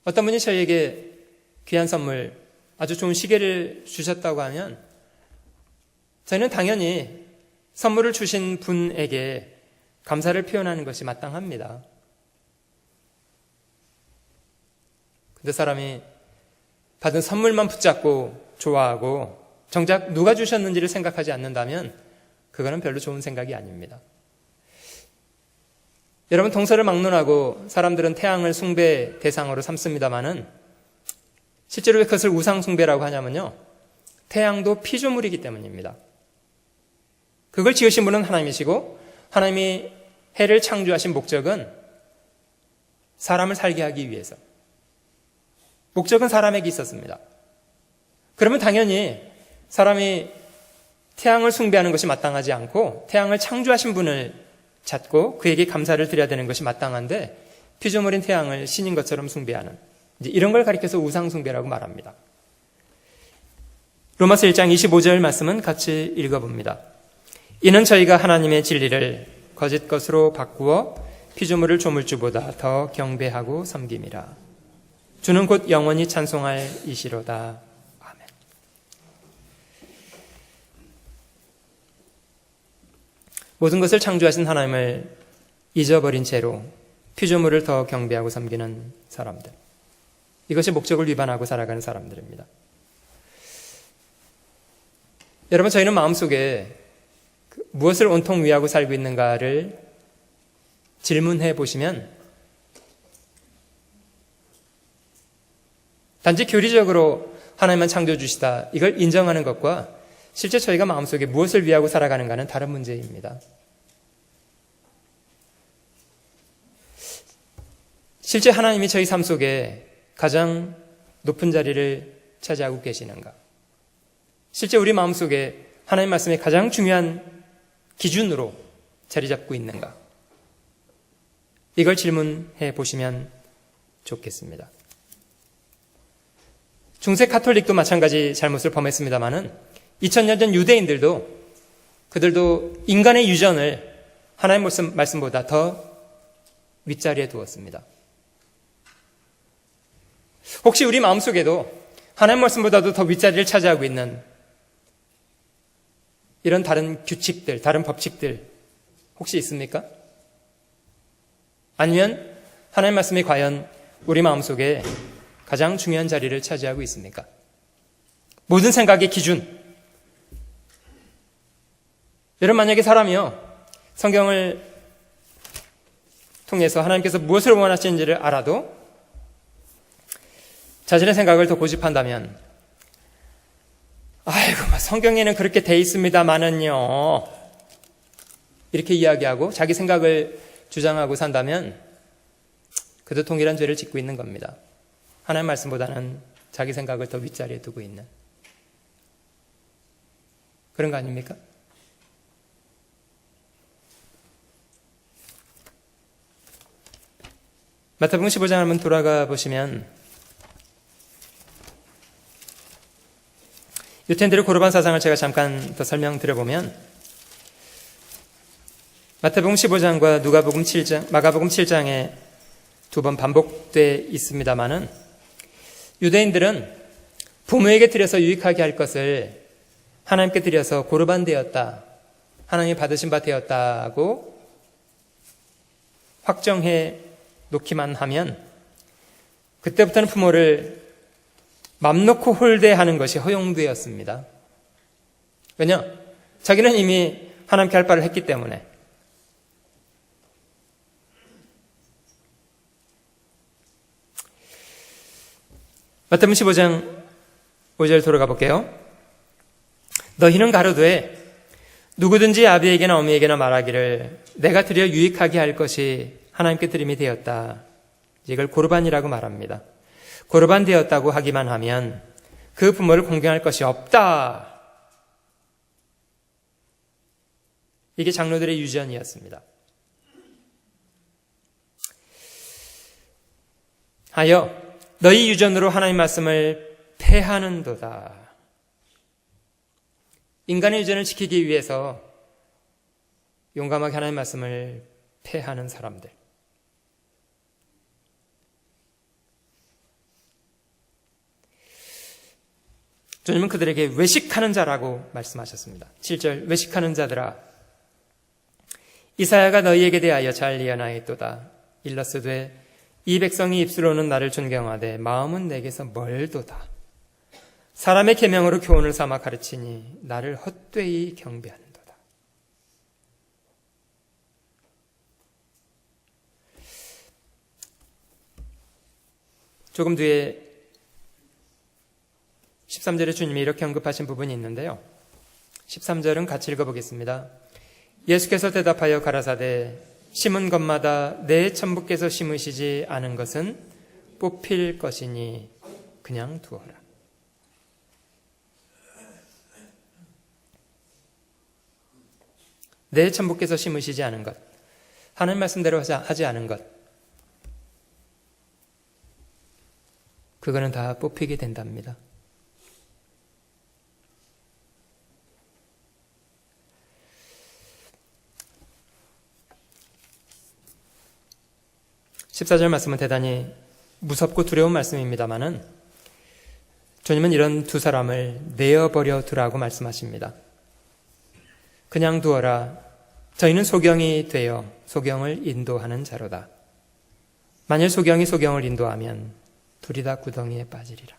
어떤 분이 저희에게 귀한 선물, 아주 좋은 시계를 주셨다고 하면 저희는 당연히 선물을 주신 분에게 감사를 표현하는 것이 마땅합니다. 근데 사람이 받은 선물만 붙잡고 좋아하고 정작 누가 주셨는지를 생각하지 않는다면 그거는 별로 좋은 생각이 아닙니다. 여러분, 동서를 막론하고 사람들은 태양을 숭배 대상으로 삼습니다마는 실제로 왜 그것을 우상 숭배라고 하냐면요, 태양도 피조물이기 때문입니다. 그걸 지으신 분은 하나님이시고 하나님이 해를 창조하신 목적은 사람을 살게 하기 위해서, 목적은 사람에게 있었습니다. 그러면 당연히 사람이 태양을 숭배하는 것이 마땅하지 않고 태양을 창조하신 분을 찾고 그에게 감사를 드려야 되는 것이 마땅한데 피조물인 태양을 신인 것처럼 숭배하는, 이제 이런 걸 가리켜서 우상숭배라고 말합니다. 로마서 1장 25절 말씀은 같이 읽어봅니다. 이는 저희가 하나님의 진리를 거짓 것으로 바꾸어 피조물을 조물주보다 더 경배하고 섬김이라. 주는 곧 영원히 찬송할 이시로다. 아멘. 모든 것을 창조하신 하나님을 잊어버린 채로 피조물을 더 경배하고 섬기는 사람들, 이것이 목적을 위반하고 살아가는 사람들입니다. 여러분, 저희는 마음속에 무엇을 온통 위하고 살고 있는가를 질문해 보시면 단지 교리적으로 하나님만 창조주시다, 이걸 인정하는 것과 실제 저희가 마음속에 무엇을 위하고 살아가는가는 다른 문제입니다. 실제 하나님이 저희 삶 속에 가장 높은 자리를 차지하고 계시는가? 실제 우리 마음속에 하나님 말씀이 가장 중요한 기준으로 자리 잡고 있는가? 이걸 질문해 보시면 좋겠습니다. 중세 가톨릭도 마찬가지 잘못을 범했습니다마는 2000년 전 유대인들도 그들도 인간의 유전을 하나님 말씀보다 더 윗자리에 두었습니다. 혹시 우리 마음속에도 하나님 말씀보다도 더 윗자리를 차지하고 있는 이런 다른 규칙들, 다른 법칙들 혹시 있습니까? 아니면 하나님 말씀이 과연 우리 마음속에 가장 중요한 자리를 차지하고 있습니까? 모든 생각의 기준. 여러분, 만약에 사람이요, 성경을 통해서 하나님께서 무엇을 원하시는지를 알아도 자신의 생각을 더 고집한다면, 아이고, 성경에는 그렇게 돼 있습니다만은요, 이렇게 이야기하고 자기 생각을 주장하고 산다면 그도 동일한 죄를 짓고 있는 겁니다. 하나님 말씀보다는 자기 생각을 더 윗자리에 두고 있는 그런 거 아닙니까? 마태복음 15장 한번 돌아가 보시면 유태인들의 고르반 사상을 제가 잠깐 더 설명드려보면 마태복음 15장과 누가복음 7장, 마가복음 7장에 두 번 반복돼 있습니다마는 유대인들은 부모에게 드려서 유익하게 할 것을 하나님께 드려서 고르반 되었다, 하나님이 받으신 바 되었다고 확정해 놓기만 하면 그때부터는 부모를 맘 놓고 홀대하는 것이 허용되었습니다. 왜냐? 자기는 이미 하나님께 할 바를 했기 때문에. 마태복음 15장 5절 돌아가 볼게요. 너희는 가로되 누구든지 아비에게나 어미에게나 말하기를 내가 드려 유익하게 할 것이 하나님께 드림이 되었다. 이걸 고르반이라고 말합니다. 고르반 되었다고 하기만 하면 그 부모를 공경할 것이 없다. 이게 장로들의 유전이었습니다. 하여 너희 유전으로 하나님 말씀을 폐하는도다. 인간의 유전을 지키기 위해서 용감하게 하나님 말씀을 폐하는 사람들. 주님은 그들에게 외식하는 자라고 말씀하셨습니다. 7절 외식하는 자들아 이사야가 너희에게 대하여 잘 예언하였도다. 일러스되 이 백성이 입술로는 나를 존경하되 마음은 내게서 멀도다. 사람의 계명으로 교훈을 삼아 가르치니 나를 헛되이 경배하는도다. 조금 뒤에 13절에 주님이 이렇게 언급하신 부분이 있는데요. 13절은 같이 읽어보겠습니다. 예수께서 대답하여 가라사대 심은 것마다 내 천부께서 심으시지 않은 것은 뽑힐 것이니 그냥 두어라. 내 천부께서 심으시지 않은 것. 하나님 말씀대로 하지 않은 것, 그거는 다 뽑히게 된답니다. (14절) 말씀은 대단히 무섭고 두려운 말씀입니다마는 주님은 이런 두 사람을 내어버려 두라고 말씀하십니다. 그냥 두어라. 저희는 소경이 되어 소경을 인도하는 자로다. 만일 소경이 소경을 인도하면 둘이 다 구덩이에 빠지리라.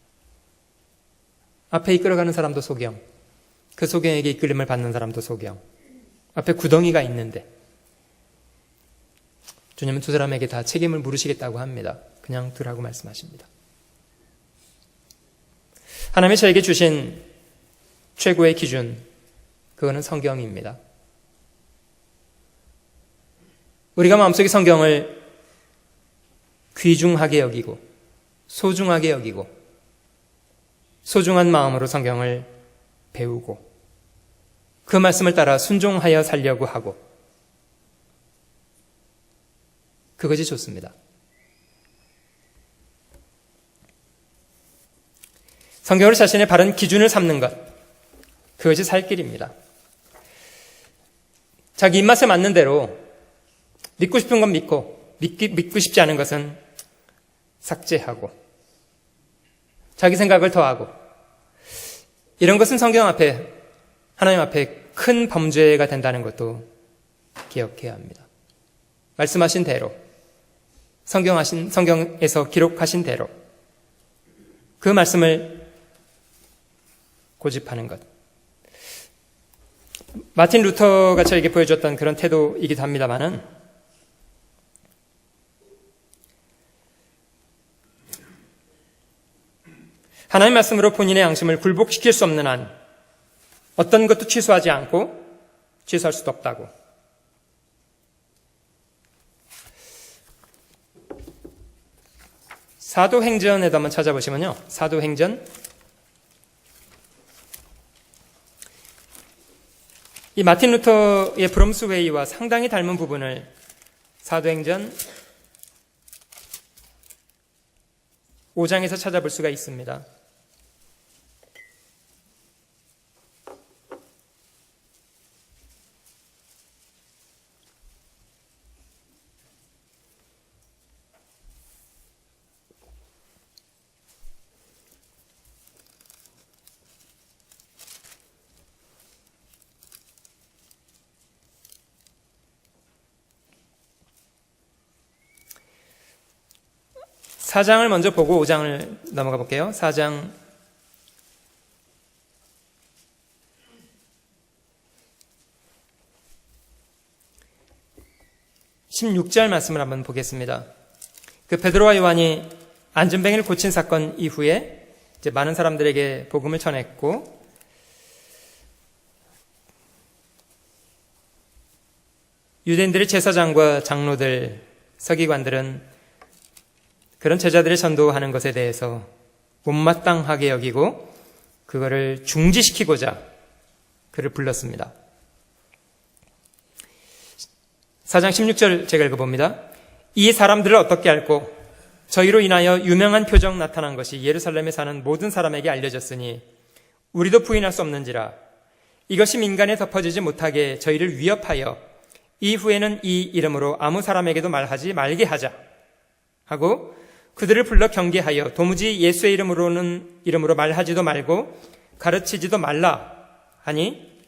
앞에 이끌어가는 사람도 소경, 그 소경에게 이끌림을 받는 사람도 소경. 앞에 구덩이가 있는데 주님은 두 사람에게 다 책임을 물으시겠다고 합니다. 그냥 두라고 말씀하십니다. 하나님이 저에게 주신 최고의 기준, 그거는 성경입니다. 우리가 마음속에 성경을 귀중하게 여기고 소중하게 여기고 소중한 마음으로 성경을 배우고 그 말씀을 따라 순종하여 살려고 하고 그것이 좋습니다. 성경을 자신의 바른 기준을 삼는 것, 그것이 살 길입니다. 자기 입맛에 맞는 대로 믿고 싶은 건 믿고 믿고 싶지 않은 것은 삭제하고 자기 생각을 더하고 이런 것은 성경 앞에 하나님 앞에 큰 범죄가 된다는 것도 기억해야 합니다. 말씀하신 대로 성경에서 기록하신 대로 그 말씀을 고집하는 것. 마틴 루터가 저에게 보여줬던 그런 태도이기도 합니다만은 하나님 말씀으로 본인의 양심을 굴복시킬 수 없는 한 어떤 것도 취소하지 않고 취소할 수도 없다고. 사도행전에도 한번 찾아보시면요. 사도행전 이 마틴 루터의 브롬스웨이와 상당히 닮은 부분을 사도행전 5장에서 찾아볼 수가 있습니다. (4장을) 먼저 보고 (5장을) 넘어가 볼게요. (4장) (16절) 말씀을 한번 보겠습니다. 그 베드로와 요한이 안전뱅이를 고친 사건 이후에 이제 많은 사람들에게 복음을 전했고 유대인들의 제사장과 장로들, 서기관들은 그런 제자들의 전도하는 것에 대해서 못마땅하게 여기고 그거를 중지시키고자 그를 불렀습니다. 4장 16절 제가 읽어봅니다. 이 사람들을 어떻게 알고 저희로 인하여 유명한 표적 나타난 것이 예루살렘에 사는 모든 사람에게 알려졌으니 우리도 부인할 수 없는지라. 이것이 민간에 덮어지지 못하게 저희를 위협하여 이후에는 이 이름으로 아무 사람에게도 말하지 말게 하자 하고 그들을 불러 경계하여 도무지 예수의 이름으로 말하지도 말고 가르치지도 말라 하니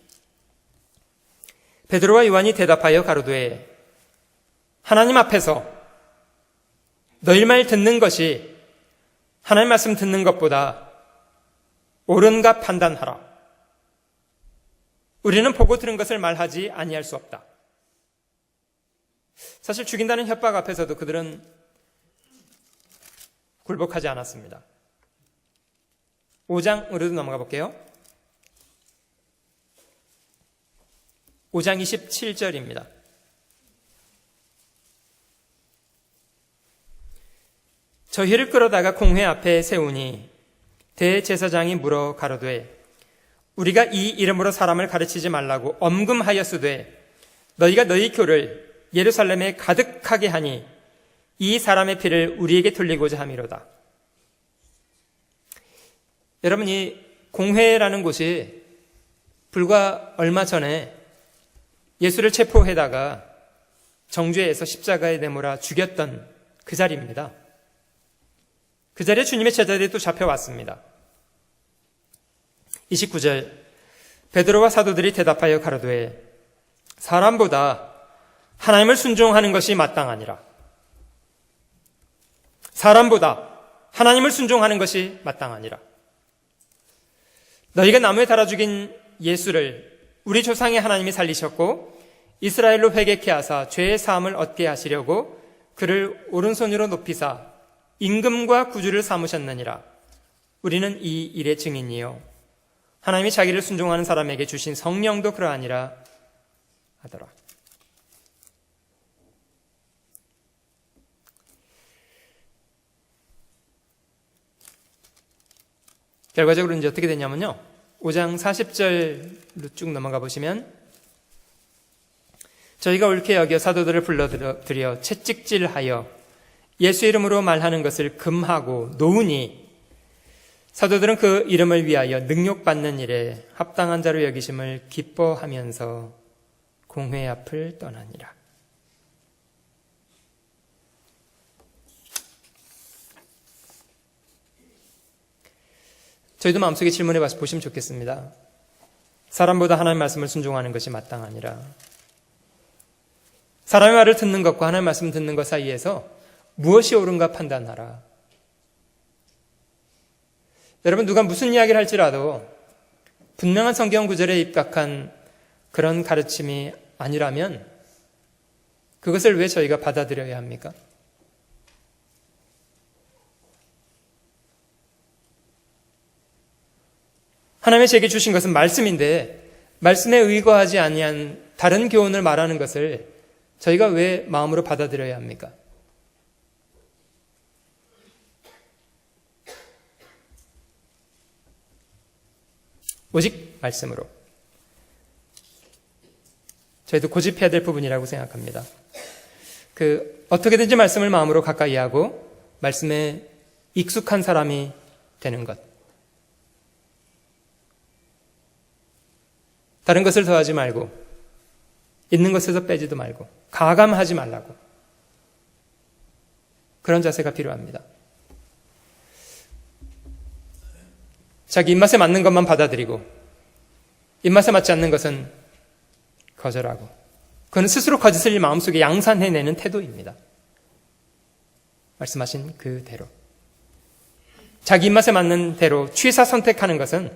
베드로와 요한이 대답하여 가로되 하나님 앞에서 너희 말 듣는 것이 하나님 말씀 듣는 것보다 옳은가 판단하라. 우리는 보고 들은 것을 말하지 아니할 수 없다. 사실 죽인다는 협박 앞에서도 그들은 굴복하지 않았습니다. 5장으로도 넘어가 볼게요. 5장 27절입니다. 저희를 끌어다가 공회 앞에 세우니 대제사장이 물어 가로되 우리가 이 이름으로 사람을 가르치지 말라고 엄금하였으되 너희가 너희 교를 예루살렘에 가득하게 하니 이 사람의 피를 우리에게 돌리고자 함이로다. 여러분, 이 공회라는 곳이 불과 얼마 전에 예수를 체포해다가 정죄해서 십자가에 내몰아 죽였던 그 자리입니다. 그 자리에 주님의 제자들이 또 잡혀왔습니다. 29절, 베드로와 사도들이 대답하여 가로되 사람보다 하나님을 순종하는 것이 마땅하니라. 사람보다 하나님을 순종하는 것이 마땅하니라. 너희가 나무에 달아 죽인 예수를 우리 조상의 하나님이 살리셨고 이스라엘로 회개케 하사 죄의 사함을 얻게 하시려고 그를 오른손으로 높이사 임금과 구주를 삼으셨느니라. 우리는 이 일의 증인이요 하나님이 자기를 순종하는 사람에게 주신 성령도 그러하니라 하더라. 결과적으로 이제 어떻게 되냐면요, 5장 40절로 쭉 넘어가 보시면 저희가 옳게 여겨 사도들을 불러들여 채찍질하여 예수 이름으로 말하는 것을 금하고 놓으니 사도들은 그 이름을 위하여 능욕받는 일에 합당한 자로 여기심을 기뻐하면서 공회 앞을 떠나니라. 저희도 마음속에 질문해 보시면 좋겠습니다. 사람보다 하나님의 말씀을 순종하는 것이 마땅하니라. 사람의 말을 듣는 것과 하나님의 말씀을 듣는 것 사이에서 무엇이 옳은가 판단하라. 여러분, 누가 무슨 이야기를 할지라도 분명한 성경 구절에 입각한 그런 가르침이 아니라면 그것을 왜 저희가 받아들여야 합니까? 하나님의 제게 주신 것은 말씀인데 말씀에 의거하지 아니한 다른 교훈을 말하는 것을 저희가 왜 마음으로 받아들여야 합니까? 오직 말씀으로. 저희도 고집해야 될 부분이라고 생각합니다. 어떻게든지 말씀을 마음으로 가까이 하고 말씀에 익숙한 사람이 되는 것. 다른 것을 더하지 말고 있는 것에서 빼지도 말고 가감하지 말라고. 그런 자세가 필요합니다. 자기 입맛에 맞는 것만 받아들이고 입맛에 맞지 않는 것은 거절하고, 그건 스스로 거짓을 마음속에 양산해내는 태도입니다. 말씀하신 그대로 자기 입맛에 맞는 대로 취사 선택하는 것은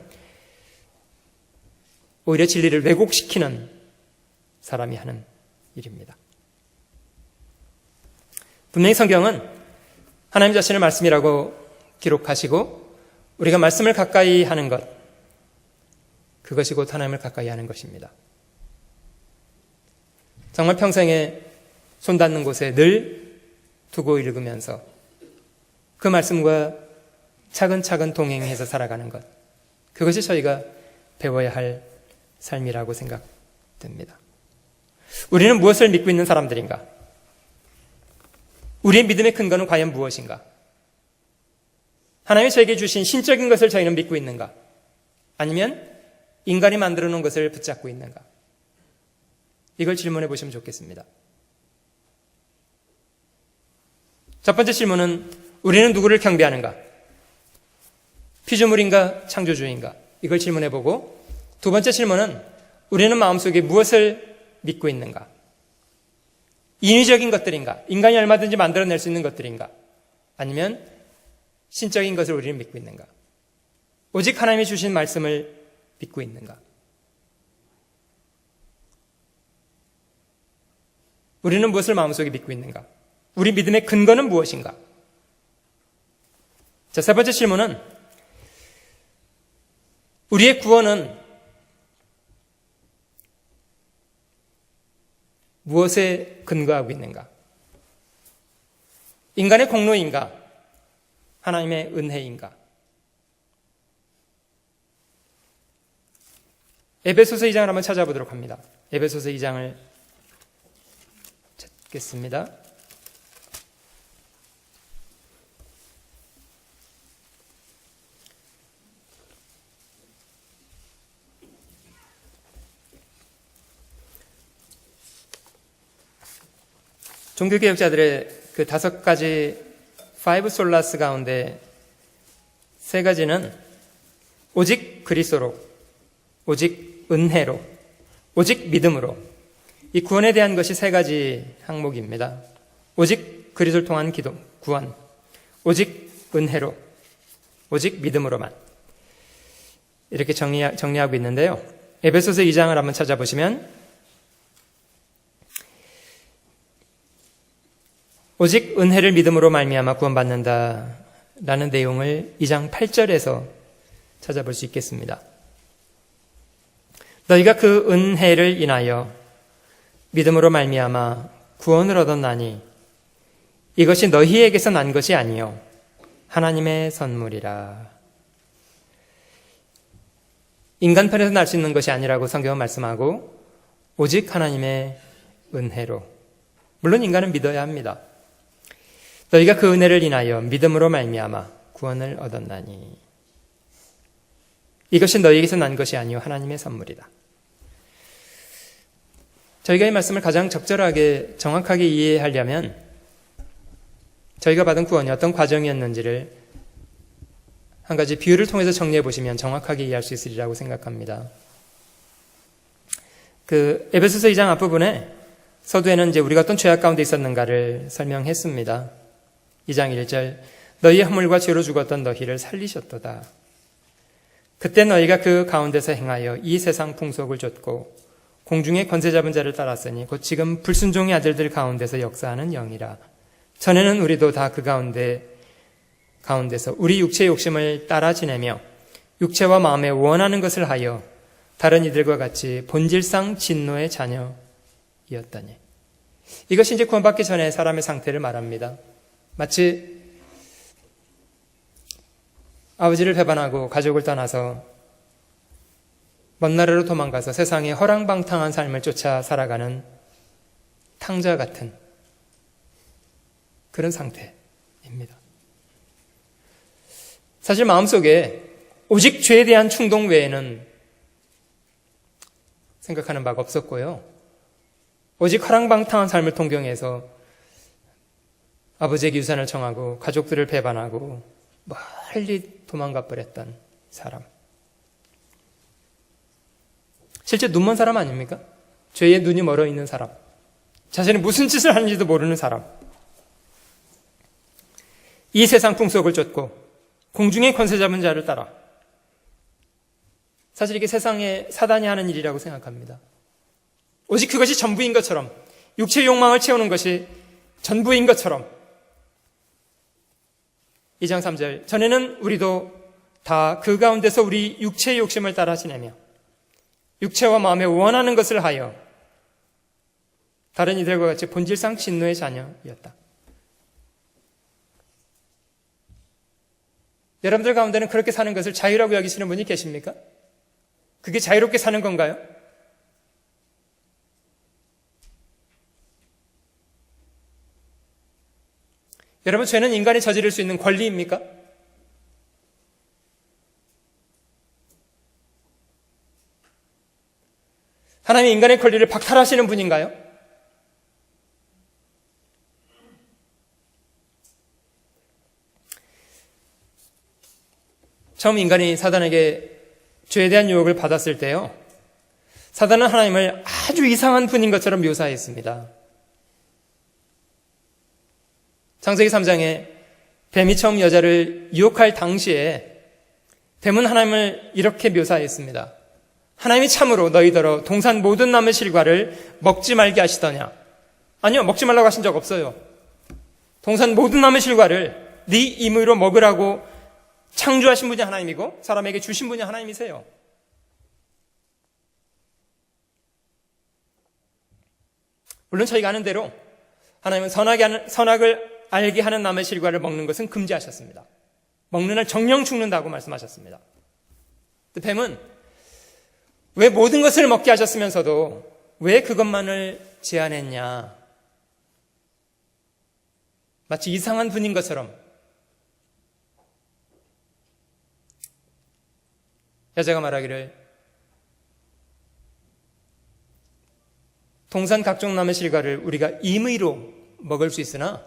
오히려 진리를 왜곡시키는 사람이 하는 일입니다. 분명히 성경은 하나님 자신을 말씀이라고 기록하시고 우리가 말씀을 가까이 하는 것, 그것이 곧 하나님을 가까이 하는 것입니다. 정말 평생에 손 닿는 곳에 늘 두고 읽으면서 그 말씀과 차근차근 동행해서 살아가는 것, 그것이 저희가 배워야 할 삶이라고 생각됩니다. 우리는 무엇을 믿고 있는 사람들인가? 우리의 믿음의 근거는 과연 무엇인가? 하나님이 저에게 주신 신적인 것을 저희는 믿고 있는가? 아니면 인간이 만들어 놓은 것을 붙잡고 있는가? 이걸 질문해 보시면 좋겠습니다. 첫 번째 질문은 우리는 누구를 경배하는가? 피조물인가? 창조주인가? 이걸 질문해 보고, 두 번째 질문은 우리는 마음속에 무엇을 믿고 있는가? 인위적인 것들인가? 인간이 얼마든지 만들어낼 수 있는 것들인가? 아니면 신적인 것을 우리는 믿고 있는가? 오직 하나님이 주신 말씀을 믿고 있는가? 우리는 무엇을 마음속에 믿고 있는가? 우리 믿음의 근거는 무엇인가? 자, 세 번째 질문은 우리의 구원은 무엇에 근거하고 있는가? 인간의 공로인가? 하나님의 은혜인가? 에베소서 2장을 한번 찾아보도록 합니다. 에베소서 2장을 읽겠습니다. 종교개혁자들의 그 5가지 파이브 솔라스 가운데 3가지는 오직 그리스도로, 오직 은혜로, 오직 믿음으로, 이 구원에 대한 것이 3가지 항목입니다. 오직 그리스도를 통한 구원, 오직 은혜로, 오직 믿음으로만, 이렇게 정리하고 있는데요. 에베소서 2장을 한번 찾아보시면 오직 은혜를 믿음으로 말미암아 구원받는다 라는 내용을 2장 8절에서 찾아볼 수 있겠습니다. 너희가 그 은혜를 인하여 믿음으로 말미암아 구원을 얻었나니 이것이 너희에게서 난 것이 아니요 하나님의 선물이라. 인간편에서 날 수 있는 것이 아니라고 성경은 말씀하고 오직 하나님의 은혜로, 물론 인간은 믿어야 합니다. 너희가 그 은혜를 인하여 믿음으로 말미암아 구원을 얻었나니 이것이 너희에게서 난 것이 아니요 하나님의 선물이다. 저희가 이 말씀을 가장 적절하게 정확하게 이해하려면 저희가 받은 구원이 어떤 과정이었는지를 한 가지 비유를 통해서 정리해 보시면 정확하게 이해할 수 있으리라고 생각합니다. 그 에베소서 2장 앞부분에 서두에는 이제 우리가 어떤 죄악 가운데 있었는가를 설명했습니다. 2장 1절 너희의 허물과 죄로 죽었던 너희를 살리셨도다. 그때 너희가 그 가운데서 행하여 이 세상 풍속을 좇고 공중의 권세 잡은 자를 따랐으니 곧 지금 불순종의 아들들 가운데서 역사하는 영이라. 전에는 우리도 다 그 가운데서 우리 육체의 욕심을 따라 지내며 육체와 마음에 원하는 것을 하여 다른 이들과 같이 본질상 진노의 자녀이었다니. 이것이 이제 구원받기 전에 사람의 상태를 말합니다. 마치 아버지를 배반하고 가족을 떠나서 먼 나라로 도망가서 세상에 허랑방탕한 삶을 쫓아 살아가는 탕자 같은 그런 상태입니다. 사실 마음속에 오직 죄에 대한 충동 외에는 생각하는 바가 없었고요. 오직 허랑방탕한 삶을 통경해서 아버지에게 유산을 청하고 가족들을 배반하고 멀리 도망가 버렸던 사람. 실제 눈먼 사람 아닙니까? 죄에 눈이 멀어 있는 사람. 자신이 무슨 짓을 하는지도 모르는 사람. 이 세상 풍속을 쫓고 공중의 권세 잡은 자를 따라. 사실 이게 세상에 사단이 하는 일이라고 생각합니다. 오직 그것이 전부인 것처럼, 육체의 욕망을 채우는 것이 전부인 것처럼. 2장 3절 전에는 우리도 다 그 가운데서 우리 육체의 욕심을 따라 지내며 육체와 마음에 원하는 것을 하여 다른 이들과 같이 본질상 진노의 자녀였다. 여러분들 가운데는 그렇게 사는 것을 자유라고 여기시는 분이 계십니까? 그게 자유롭게 사는 건가요? 여러분, 죄는 인간이 저지를 수 있는 권리입니까? 하나님이 인간의 권리를 박탈하시는 분인가요? 처음 인간이 사단에게 죄에 대한 유혹을 받았을 때요, 사단은 하나님을 아주 이상한 분인 것처럼 묘사했습니다. 창세기 3장에 뱀이 처음 여자를 유혹할 당시에 뱀은 하나님을 이렇게 묘사했습니다. 하나님이 참으로 너희더러 동산 모든 나무 실과를 먹지 말게 하시더냐? 아니요, 먹지 말라고 하신 적 없어요. 동산 모든 나무 실과를 네 임의로 먹으라고 창조하신 분이 하나님이고 사람에게 주신 분이 하나님이세요. 물론 저희가 아는 대로 하나님은 선악을 알게 하는 나무의 실과를 먹는 것은 금지하셨습니다. 먹는 날 정령 죽는다고 말씀하셨습니다. 뱀은 왜 모든 것을 먹게 하셨으면서도 왜 그것만을 제한했냐? 마치 이상한 분인 것처럼 여자가 말하기를 동산 각종 나무 실과를 우리가 임의로 먹을 수 있으나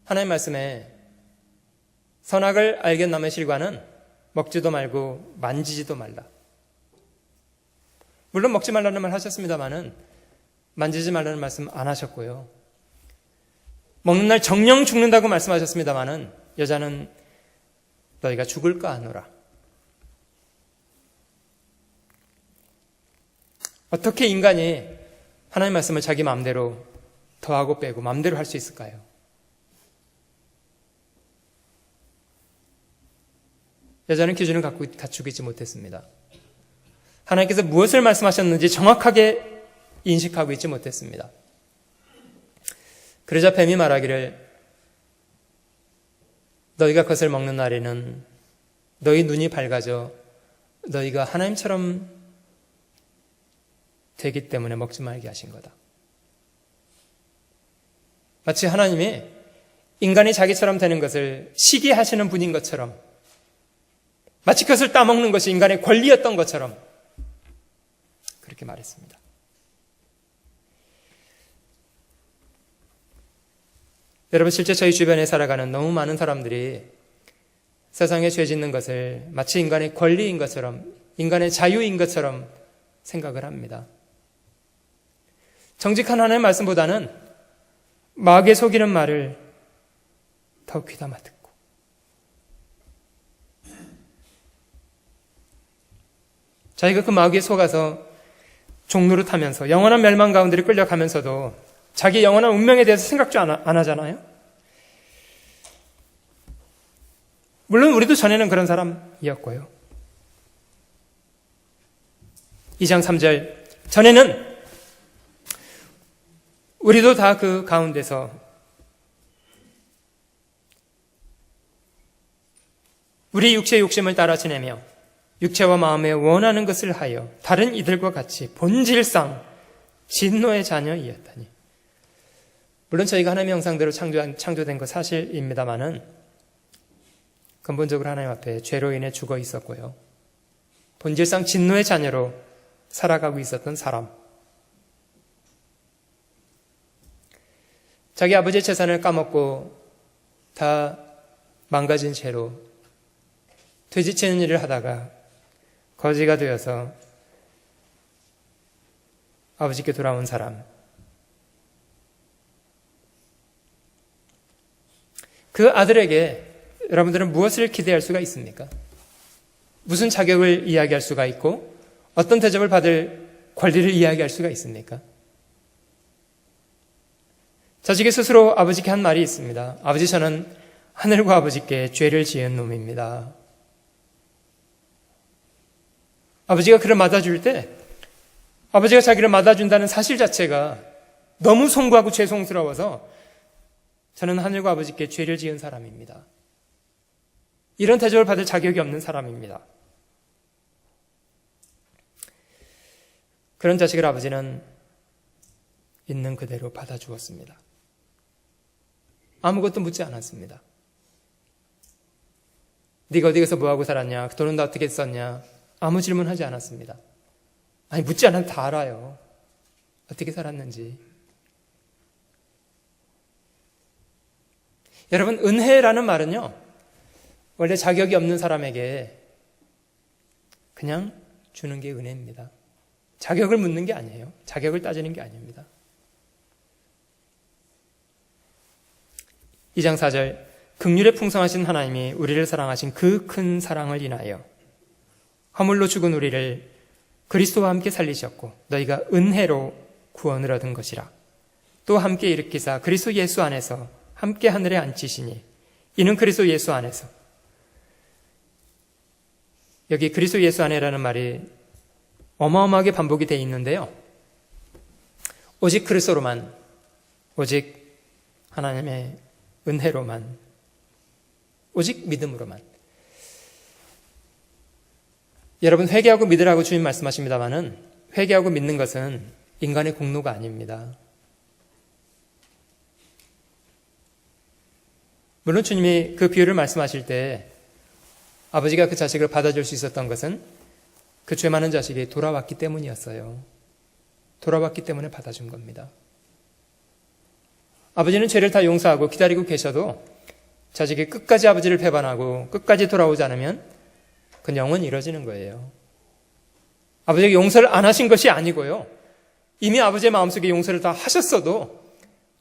하나님 말씀에 선악을 알게 나무 실과는 먹지도 말고 만지지도 말라. 물론 먹지 말라는 말 하셨습니다마는 만지지 말라는 말씀 안 하셨고요. 먹는 날 정령 죽는다고 말씀하셨습니다마는 여자는 너희가 죽을까 하노라. 어떻게 인간이 하나님 말씀을 자기 마음대로 더하고 빼고 마음대로 할 수 있을까요? 여자는 기준을 갖추고 있지 못했습니다. 하나님께서 무엇을 말씀하셨는지 정확하게 인식하고 있지 못했습니다. 그러자 뱀이 말하기를 너희가 그것을 먹는 날에는 너희 눈이 밝아져 너희가 하나님처럼 되기 때문에 먹지 말게 하신 거다. 마치 하나님이 인간이 자기처럼 되는 것을 시기하시는 분인 것처럼, 마치 그것을 따먹는 것이 인간의 권리였던 것처럼 그렇게 말했습니다. 여러분, 실제 저희 주변에 살아가는 너무 많은 사람들이 세상에 죄 짓는 것을 마치 인간의 권리인 것처럼, 인간의 자유인 것처럼 생각을 합니다. 정직한 하나님의 말씀보다는 마귀의 속이는 말을 더 귀담아 듣고, 자기가 그 마귀에 속아서 종로를 타면서 영원한 멸망 가운데를 끌려가면서도 자기 영원한 운명에 대해서 생각도 안 하잖아요. 물론 우리도 전에는 그런 사람이었고요. 2장 3절, 전에는 우리도 다 그 가운데서 우리 육체의 욕심을 따라 지내며 육체와 마음에 원하는 것을 하여 다른 이들과 같이 본질상 진노의 자녀이었다니. 물론 저희가 하나님의 형상대로 창조된 것 사실입니다마는 근본적으로 하나님 앞에 죄로 인해 죽어 있었고요. 본질상 진노의 자녀로 살아가고 있었던 사람. 자기 아버지의 재산을 까먹고 다 망가진 채로 되지치는 일을 하다가 거지가 되어서 아버지께 돌아온 사람. 그 아들에게 여러분들은 무엇을 기대할 수가 있습니까? 무슨 자격을 이야기할 수가 있고 어떤 대접을 받을 권리를 이야기할 수가 있습니까? 자식이 스스로 아버지께 한 말이 있습니다. 아버지, 저는 하늘과 아버지께 죄를 지은 놈입니다. 아버지가 그를 맞아줄 때 아버지가 자기를 맞아준다는 사실 자체가 너무 송구하고 죄송스러워서 저는 하늘과 아버지께 죄를 지은 사람입니다. 이런 대접을 받을 자격이 없는 사람입니다. 그런 자식을 아버지는 있는 그대로 받아주었습니다. 아무것도 묻지 않았습니다. 네가 어디 가서 뭐하고 살았냐? 그 돈은 다 어떻게 썼냐? 아무 질문하지 않았습니다. 아니, 묻지 않아도 다 알아요. 어떻게 살았는지. 여러분, 은혜라는 말은요, 원래 자격이 없는 사람에게 그냥 주는 게 은혜입니다. 자격을 묻는 게 아니에요. 자격을 따지는 게 아닙니다. 2장 4절, 긍휼에 풍성하신 하나님이 우리를 사랑하신 그 큰 사랑을 인하여 허물로 죽은 우리를 그리스도와 함께 살리셨고 너희가 은혜로 구원을 얻은 것이라. 또 함께 일으키사 그리스도 예수 안에서 함께 하늘에 앉히시니 이는 그리스도 예수 안에서. 여기 그리스도 예수 안에라는 말이 어마어마하게 반복이 되어 있는데요. 오직 그리스도로만, 오직 하나님의 은혜로만, 오직 믿음으로만. 여러분, 회개하고 믿으라고 주님 말씀하십니다마는 회개하고 믿는 것은 인간의 공로가 아닙니다. 물론 주님이 그 비유를 말씀하실 때 아버지가 그 자식을 받아줄 수 있었던 것은 그 죄 많은 자식이 돌아왔기 때문이었어요. 돌아왔기 때문에 받아준 겁니다. 아버지는 죄를 다 용서하고 기다리고 계셔도 자식이 끝까지 아버지를 배반하고 끝까지 돌아오지 않으면 그 영은 이뤄지는 거예요. 아버지가 용서를 안 하신 것이 아니고요. 이미 아버지의 마음속에 용서를 다 하셨어도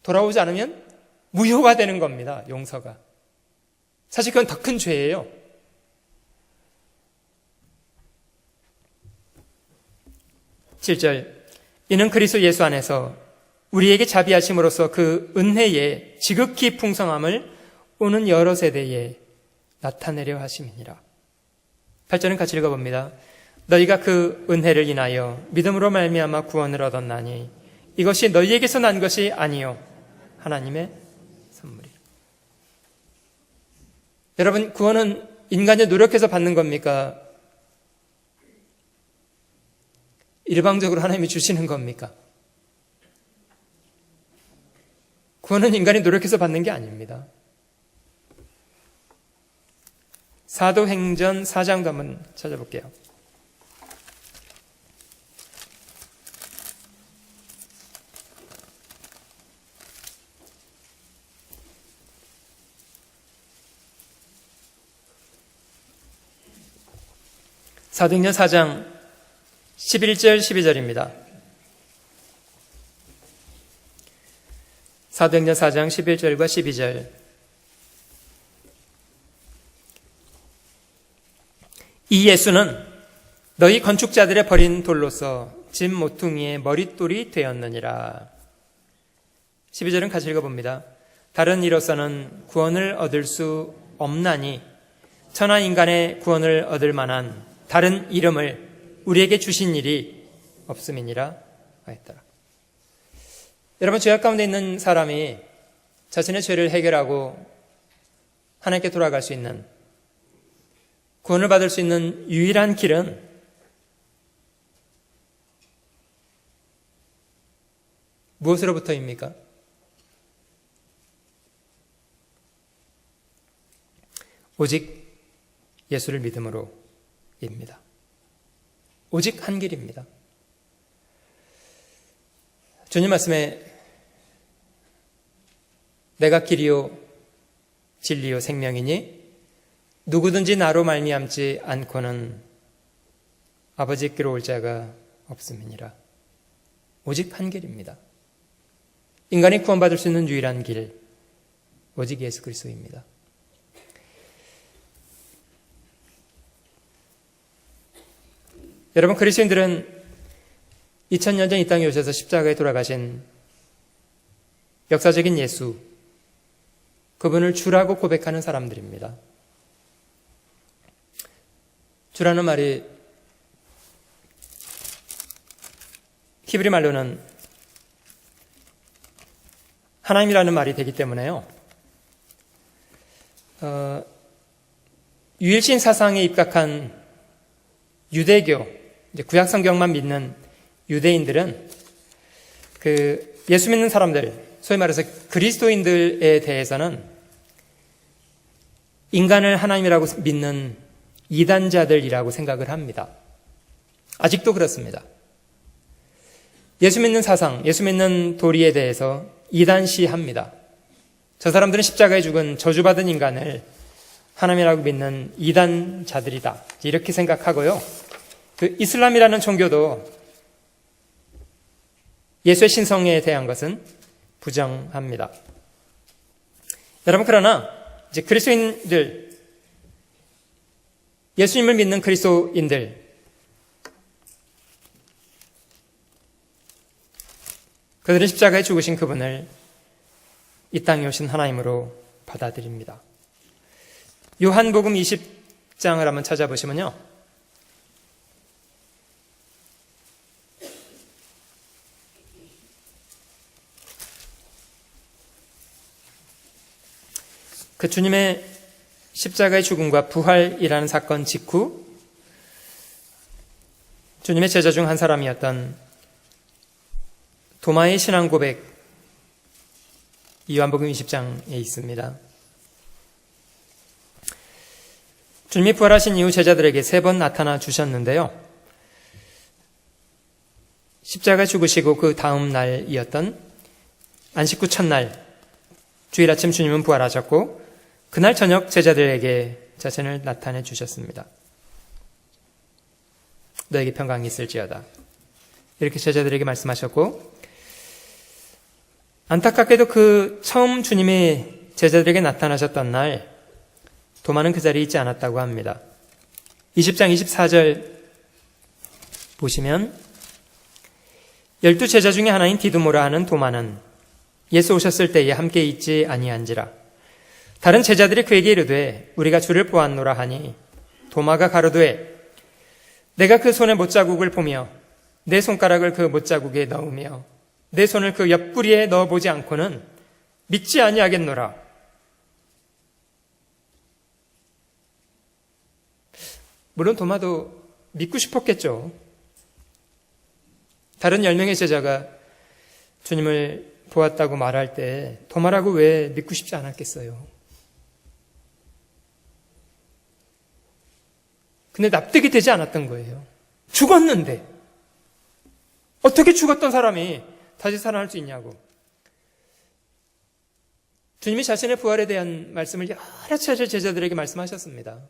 돌아오지 않으면 무효가 되는 겁니다. 용서가. 사실 그건 더 큰 죄예요. (7절) 이는 그리스도 예수 안에서 우리에게 자비하심으로써 그 은혜의 지극히 풍성함을 오는 여러 세대에 나타내려 하심이니라. 8절은 같이 읽어봅니다. 너희가 그 은혜를 인하여 믿음으로 말미암아 구원을 얻었나니 이것이 너희에게서 난 것이 아니요 하나님의 선물이라. 여러분, 구원은 인간이 노력해서 받는 겁니까? 일방적으로 하나님이 주시는 겁니까? 구원은 인간이 노력해서 받는 게 아닙니다. 사도행전 4장도 한번 찾아볼게요. 사도행전 4장 11절 12절입니다. 사도행전 4장 11절과 12절. 이 예수는 너희 건축자들의 버린 돌로서 집 모퉁이의 머릿돌이 되었느니라. 12절은 같이 읽어봅니다. 다른 이로서는 구원을 얻을 수 없나니 천하 인간의 구원을 얻을 만한 다른 이름을 우리에게 주신 일이 없음이니라 하였더라. 여러분, 죄악 가운데 있는 사람이 자신의 죄를 해결하고 하나님께 돌아갈 수 있는, 구원을 받을 수 있는 유일한 길은 무엇으로부터입니까? 오직 예수를 믿음으로입니다. 오직 한 길입니다. 주님 말씀에 내가 길이요 진리요 생명이니 누구든지 나로 말미암지 않고는 아버지께로 올 자가 없음이니라. 오직 한 길입니다. 인간이 구원받을 수 있는 유일한 길, 오직 예수 그리스도입니다. 여러분, 그리스도인들은 2000년 전 이 땅에 오셔서 십자가에 돌아가신 역사적인 예수, 그분을 주라고 고백하는 사람들입니다. 주라는 말이 히브리 말로는 하나님이라는 말이 되기 때문에요. 유일신 사상에 입각한 유대교, 이제 구약 성경만 믿는 유대인들은 그 예수 믿는 사람들, 소위 말해서 그리스도인들에 대해서는 인간을 하나님이라고 믿는 이단자들이라고 생각을 합니다. 아직도 그렇습니다. 예수 믿는 사상, 예수 믿는 도리에 대해서 이단시합니다. 저 사람들은 십자가에 죽은 저주받은 인간을 하나님이라고 믿는 이단자들이다, 이렇게 생각하고요. 그 이슬람이라는 종교도 예수의 신성에 대한 것은 부정합니다. 여러분, 그러나 이제 그리스도인들, 예수님을 믿는 그리스도인들, 그들은 십자가에 죽으신 그분을 이 땅에 오신 하나님으로 받아들입니다. 요한복음 20장을 한번 찾아보시면요, 그 주님의 십자가의 죽음과 부활이라는 사건 직후 주님의 제자 중 한 사람이었던 도마의 신앙 고백, 요한복음 20장에 있습니다. 주님이 부활하신 이후 제자들에게 3번 나타나 주셨는데요. 십자가에 죽으시고 그 다음 날이었던 안식 후 첫날 주일 아침 주님은 부활하셨고 그날 저녁 제자들에게 자신을 나타내 주셨습니다. 너에게 평강이 있을지어다. 이렇게 제자들에게 말씀하셨고 안타깝게도 그 처음 주님이 제자들에게 나타나셨던 날 도마는 그 자리에 있지 않았다고 합니다. 20장 24절 보시면 12제자 중에 하나인 디두모라 하는 도마는 예수 오셨을 때에 함께 있지 아니한지라. 다른 제자들이 그에게 이르되 우리가 주를 보았노라 하니 도마가 가로되 내가 그 손의 못자국을 보며 내 손가락을 그 못자국에 넣으며 내 손을 그 옆구리에 넣어보지 않고는 믿지 아니하겠노라. 물론 도마도 믿고 싶었겠죠. 다른 10명의 제자가 주님을 보았다고 말할 때 도마라고 왜 믿고 싶지 않았겠어요? 근데 납득이 되지 않았던 거예요. 죽었는데 어떻게 죽었던 사람이 다시 살아날 수 있냐고. 주님이 자신의 부활에 대한 말씀을 여러 차례 제자들에게 말씀하셨습니다.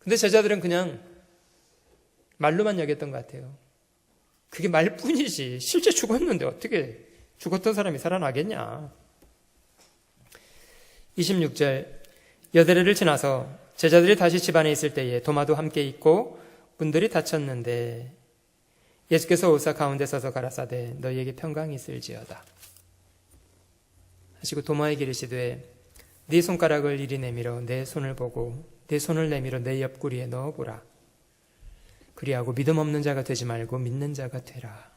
근데 제자들은 그냥 말로만 여겼던 것 같아요. 그게 말뿐이지 실제 죽었는데 어떻게 죽었던 사람이 살아나겠냐. 26절 여대레를 지나서 제자들이 다시 집안에 있을 때에 도마도 함께 있고 문들이 닫혔는데 예수께서 오사 가운데 서서 가라사대 너희에게 평강이 있을지어다 하시고 도마에게 이르시되 네 손가락을 이리 내밀어 내 손을 보고 내 손을 내밀어 내 옆구리에 넣어보라. 그리하고 믿음 없는 자가 되지 말고 믿는 자가 되라.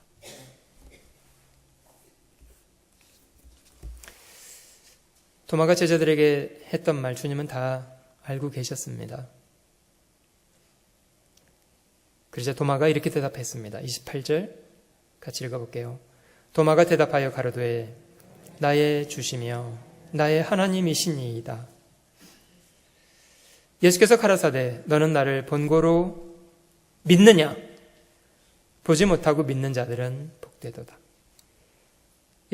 도마가 제자들에게 했던 말 주님은 다 알고 계셨습니다. 그러자 도마가 이렇게 대답했습니다. 28절 같이 읽어볼게요. 도마가 대답하여 가로되 나의 주시며 나의 하나님이시니이다. 예수께서 가라사대 너는 나를 본고로 믿느냐? 보지 못하고 믿는 자들은 복되도다.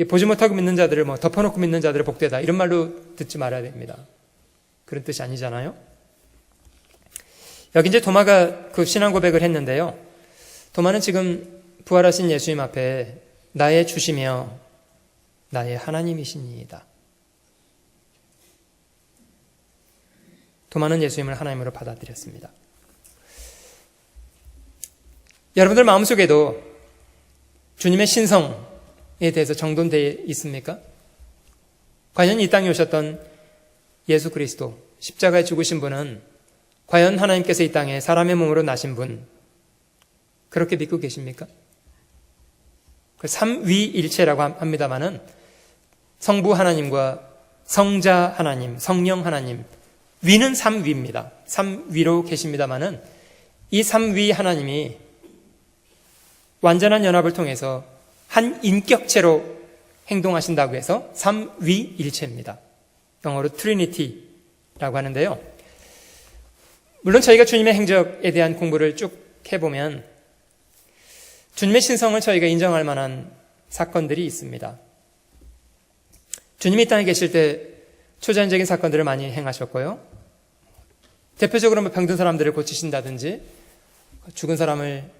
보지 못하고 믿는 자들을 덮어놓고 믿는 자들은 복되다 이런 말로 듣지 말아야 됩니다. 그런 뜻이 아니잖아요. 여기 이제 도마가 그 신앙 고백을 했는데요. 도마는 지금 부활하신 예수님 앞에 나의 주시며 나의 하나님이시니이다. 도마는 예수님을 하나님으로 받아들였습니다. 여러분들 마음속에도 주님의 신성에 대해서 정돈되어 있습니까? 과연 이 땅에 오셨던 예수 그리스도, 십자가에 죽으신 분은 과연 하나님께서 이 땅에 사람의 몸으로 나신 분, 그렇게 믿고 계십니까? 그 삼위일체라고 합니다마는 성부 하나님과 성자 하나님, 성령 하나님, 위는 삼위입니다. 삼위로 계십니다마는 이 삼위 하나님이 완전한 연합을 통해서 한 인격체로 행동하신다고 해서 삼위일체입니다. 영어로 트리니티라고 하는데요. 물론 저희가 주님의 행적에 대한 공부를 쭉 해보면 주님의 신성을 저희가 인정할 만한 사건들이 있습니다. 주님이 이 땅에 계실 때 초자연적인 사건들을 많이 행하셨고요. 대표적으로 병든 사람들을 고치신다든지 죽은 사람을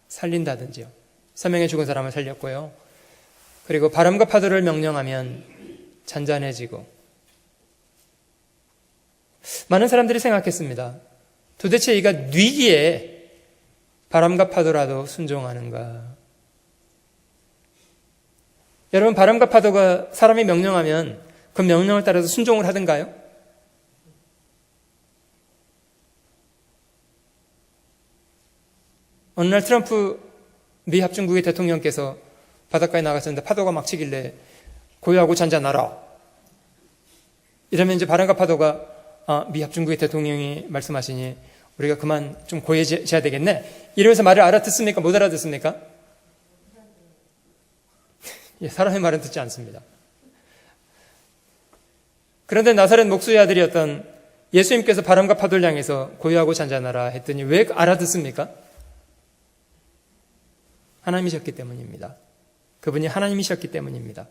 살린다든지요. 사명에 죽은 사람을 살렸고요. 그리고 바람과 파도를 명령하면 잔잔해지고. 많은 사람들이 생각했습니다. 도대체 이가 뉘기에 바람과 파도라도 순종하는가? 여러분, 바람과 파도가 사람이 명령하면 그 명령을 따라서 순종을 하던가요? 어느 날 트럼프 미 합중국의 대통령께서 바닷가에 나갔었는데 파도가 막 치길래 고요하고 잔잔하라. 이러면 이제 바람과 파도가 미 합중국의 대통령이 말씀하시니 우리가 그만 좀 고요해져야 되겠네. 이러면서 말을 알아듣습니까? 못 알아듣습니까? 예, 사람의 말은 듣지 않습니다. 그런데 나사렛 목수의 아들이었던 예수님께서 바람과 파도를 향해서 고요하고 잔잔하라 했더니 왜 알아듣습니까? 하나님이셨기 때문입니다. 그분이 하나님이셨기 때문입니다.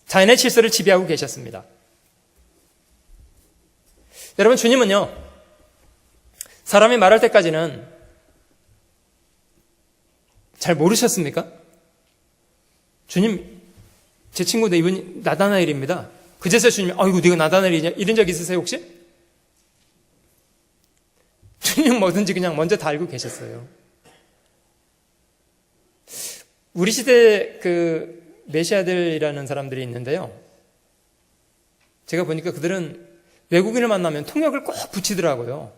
자연의 질서를 지배하고 계셨습니다. 여러분, 주님은요, 사람이 말할 때까지는 잘 모르셨습니까? 주님, 제 친구인데 이분이 나다나엘입니다. 그제서 주님이, 아이고, 네가 나다나엘이냐? 이런 적 있으세요, 혹시? 주님은 뭐든지 그냥 먼저 다 알고 계셨어요. 우리 시대 그 메시아들이라는 사람들이 있는데요. 제가 보니까 그들은 외국인을 만나면 통역을 꼭 붙이더라고요.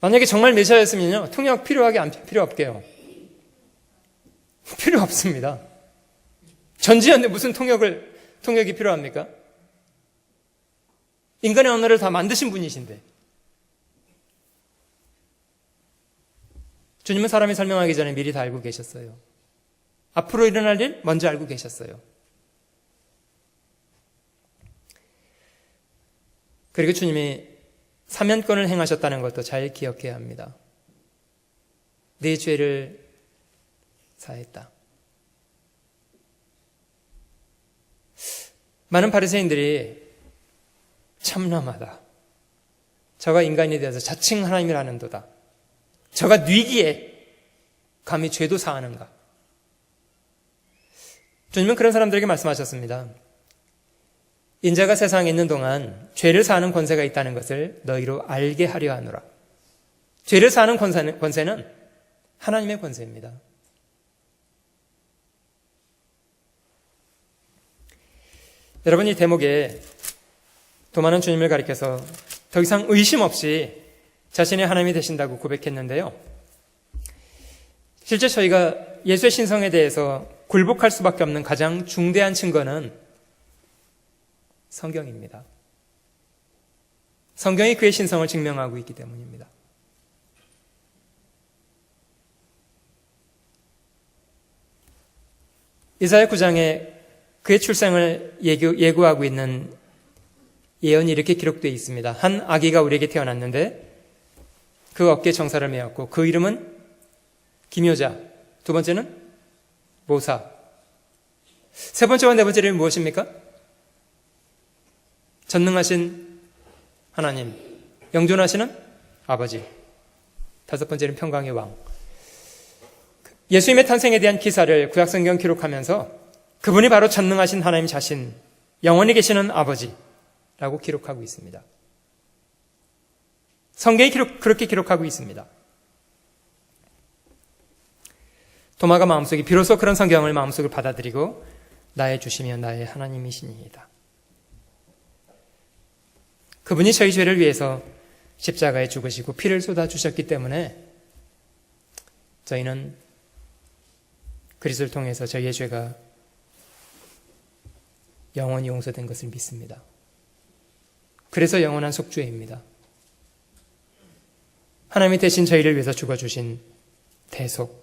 만약에 정말 메시아였으면요, 통역 필요 없게요. 필요 없습니다. 전지현데 무슨 통역이 필요합니까? 인간의 언어를 다 만드신 분이신데. 주님은 사람이 설명하기 전에 미리 다 알고 계셨어요. 앞으로 일어날 일 먼저 알고 계셨어요. 그리고 주님이 사면권을 행하셨다는 것도 잘 기억해야 합니다. 네 죄를 사했다. 많은 바리새인들이 참남하다. 저가 인간이 되어서 자칭 하나님이라는도다. 저가 뉘기에 감히 죄도 사하는가. 주님은 그런 사람들에게 말씀하셨습니다. 인자가 세상에 있는 동안 죄를 사하는 권세가 있다는 것을 너희로 알게 하려 하노라. 죄를 사하는 권세는 하나님의 권세입니다. 여러분, 이 대목에 도마는 주님을 가리켜서 더 이상 의심 없이 자신이 하나님이 되신다고 고백했는데요. 실제 저희가 예수의 신성에 대해서 굴복할 수밖에 없는 가장 중대한 증거는 성경입니다. 성경이 그의 신성을 증명하고 있기 때문입니다. 이사야 9장에 그의 출생을 예고하고 있는 예언이 이렇게 기록되어 있습니다. 한 아기가 우리에게 태어났는데 그 어깨에 정사를 메었고 그 이름은 기묘자, 두 번째는 모사, 세 번째와 네 번째 이름이 무엇입니까? 전능하신 하나님, 영존하시는 아버지, 다섯 번째는 평강의 왕. 예수님의 탄생에 대한 기사를 구약성경 기록하면서 그분이 바로 전능하신 하나님 자신, 영원히 계시는 아버지라고 기록하고 있습니다. 성경이 그렇게 기록하고 있습니다. 도마가 마음속에 비로소 그런 성경을 마음속에 받아들이고 나의 주시며 나의 하나님이시니이다. 그분이 저희 죄를 위해서 십자가에 죽으시고 피를 쏟아주셨기 때문에 저희는 그리스도를 통해서 저희의 죄가 영원히 용서된 것을 믿습니다. 그래서 영원한 속죄입니다. 하나님이 대신 저희를 위해서 죽어주신 대속.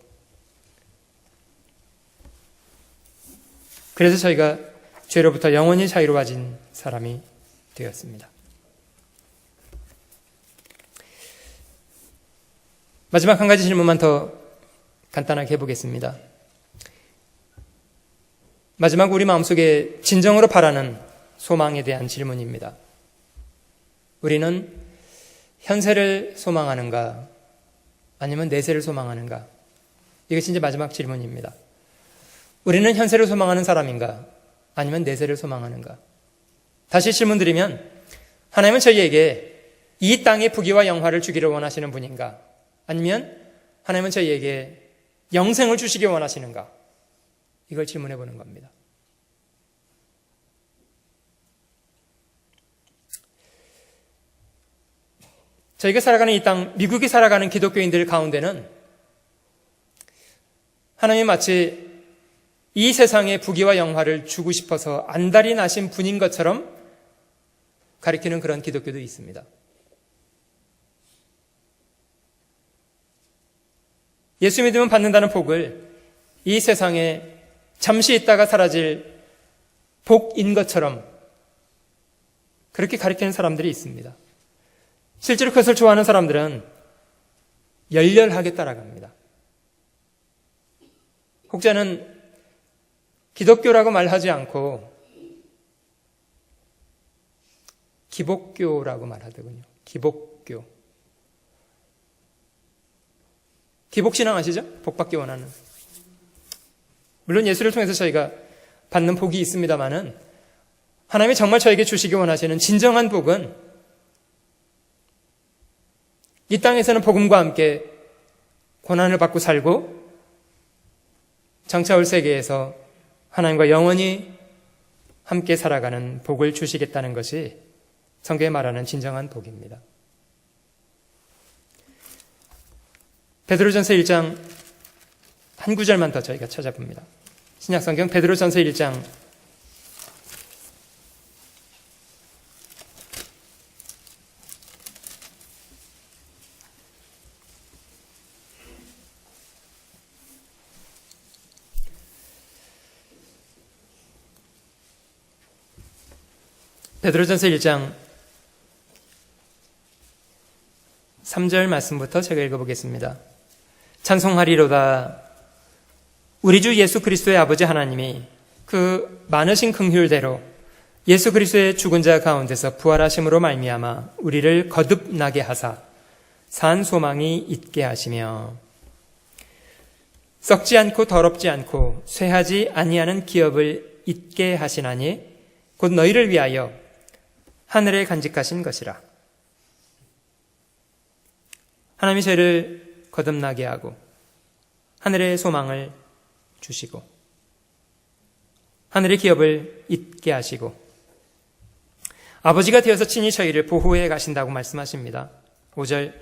그래서 저희가 죄로부터 영원히 자유로워진 사람이 되었습니다. 마지막 한 가지 질문만 더 간단하게 해보겠습니다. 마지막 우리 마음속에 진정으로 바라는 소망에 대한 질문입니다. 우리는 현세를 소망하는가 아니면 내세를 소망하는가? 이것이 이제 마지막 질문입니다. 우리는 현세를 소망하는 사람인가 아니면 내세를 소망하는가? 다시 질문드리면 하나님은 저희에게 이 땅의 부귀와 영화를 주기를 원하시는 분인가? 아니면 하나님은 저희에게 영생을 주시기 원하시는가? 이걸 질문해 보는 겁니다. 저희가 살아가는 이 땅, 미국이 살아가는 기독교인들 가운데는 하나님이 마치 이 세상의 부귀와 영화를 주고 싶어서 안달이 나신 분인 것처럼 가리키는 그런 기독교도 있습니다. 예수 믿으면 받는다는 복을 이 세상에 잠시 있다가 사라질 복인 것처럼 그렇게 가리키는 사람들이 있습니다. 실제로 그것을 좋아하는 사람들은 열렬하게 따라갑니다. 혹자는 기독교라고 말하지 않고 기복교라고 말하더군요. 기복교. 기복신앙 아시죠? 복받기 원하는. 물론 예수를 통해서 저희가 받는 복이 있습니다마는 하나님이 정말 저에게 주시기 원하시는 진정한 복은 이 땅에서는 복음과 함께 고난을 받고 살고 장차 올 세계에서 하나님과 영원히 함께 살아가는 복을 주시겠다는 것이 성경에 말하는 진정한 복입니다. 베드로전서 1장 한 구절만 더 저희가 찾아봅니다. 신약성경 베드로전서 1장 3절 말씀부터 제가 읽어보겠습니다. 찬송하리로다. 우리 주 예수 그리스도의 아버지 하나님이 그 많으신 긍휼대로 예수 그리스도의 죽은 자 가운데서 부활하심으로 말미암아 우리를 거듭나게 하사 산 소망이 있게 하시며 썩지 않고 더럽지 않고 쇠하지 아니하는 기업을 있게 하시나니 곧 너희를 위하여 하늘에 간직하신 것이라. 하나님이 저희를 거듭나게 하고 하늘의 소망을 주시고 하늘의 기업을 잊게 하시고 아버지가 되어서 친히 저희를 보호해 가신다고 말씀하십니다. 5절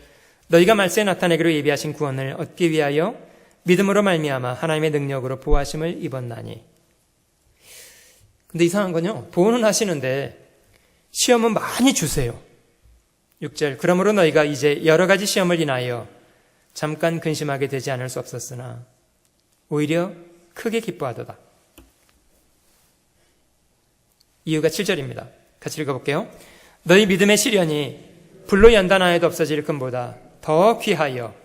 너희가 말세에 나타내기로 예비하신 구원을 얻기 위하여 믿음으로 말미암아 하나님의 능력으로 보호하심을 입었나니. 근데 이상한 건요, 보호는 하시는데 시험은 많이 주세요. 6절 그러므로 너희가 이제 여러 가지 시험을 인하여 잠깐 근심하게 되지 않을 수 없었으나 오히려 크게 기뻐하도다. 이유가 7절입니다. 같이 읽어볼게요. 너희 믿음의 시련이 불로 연단하여도 없어질 것보다 더 귀하여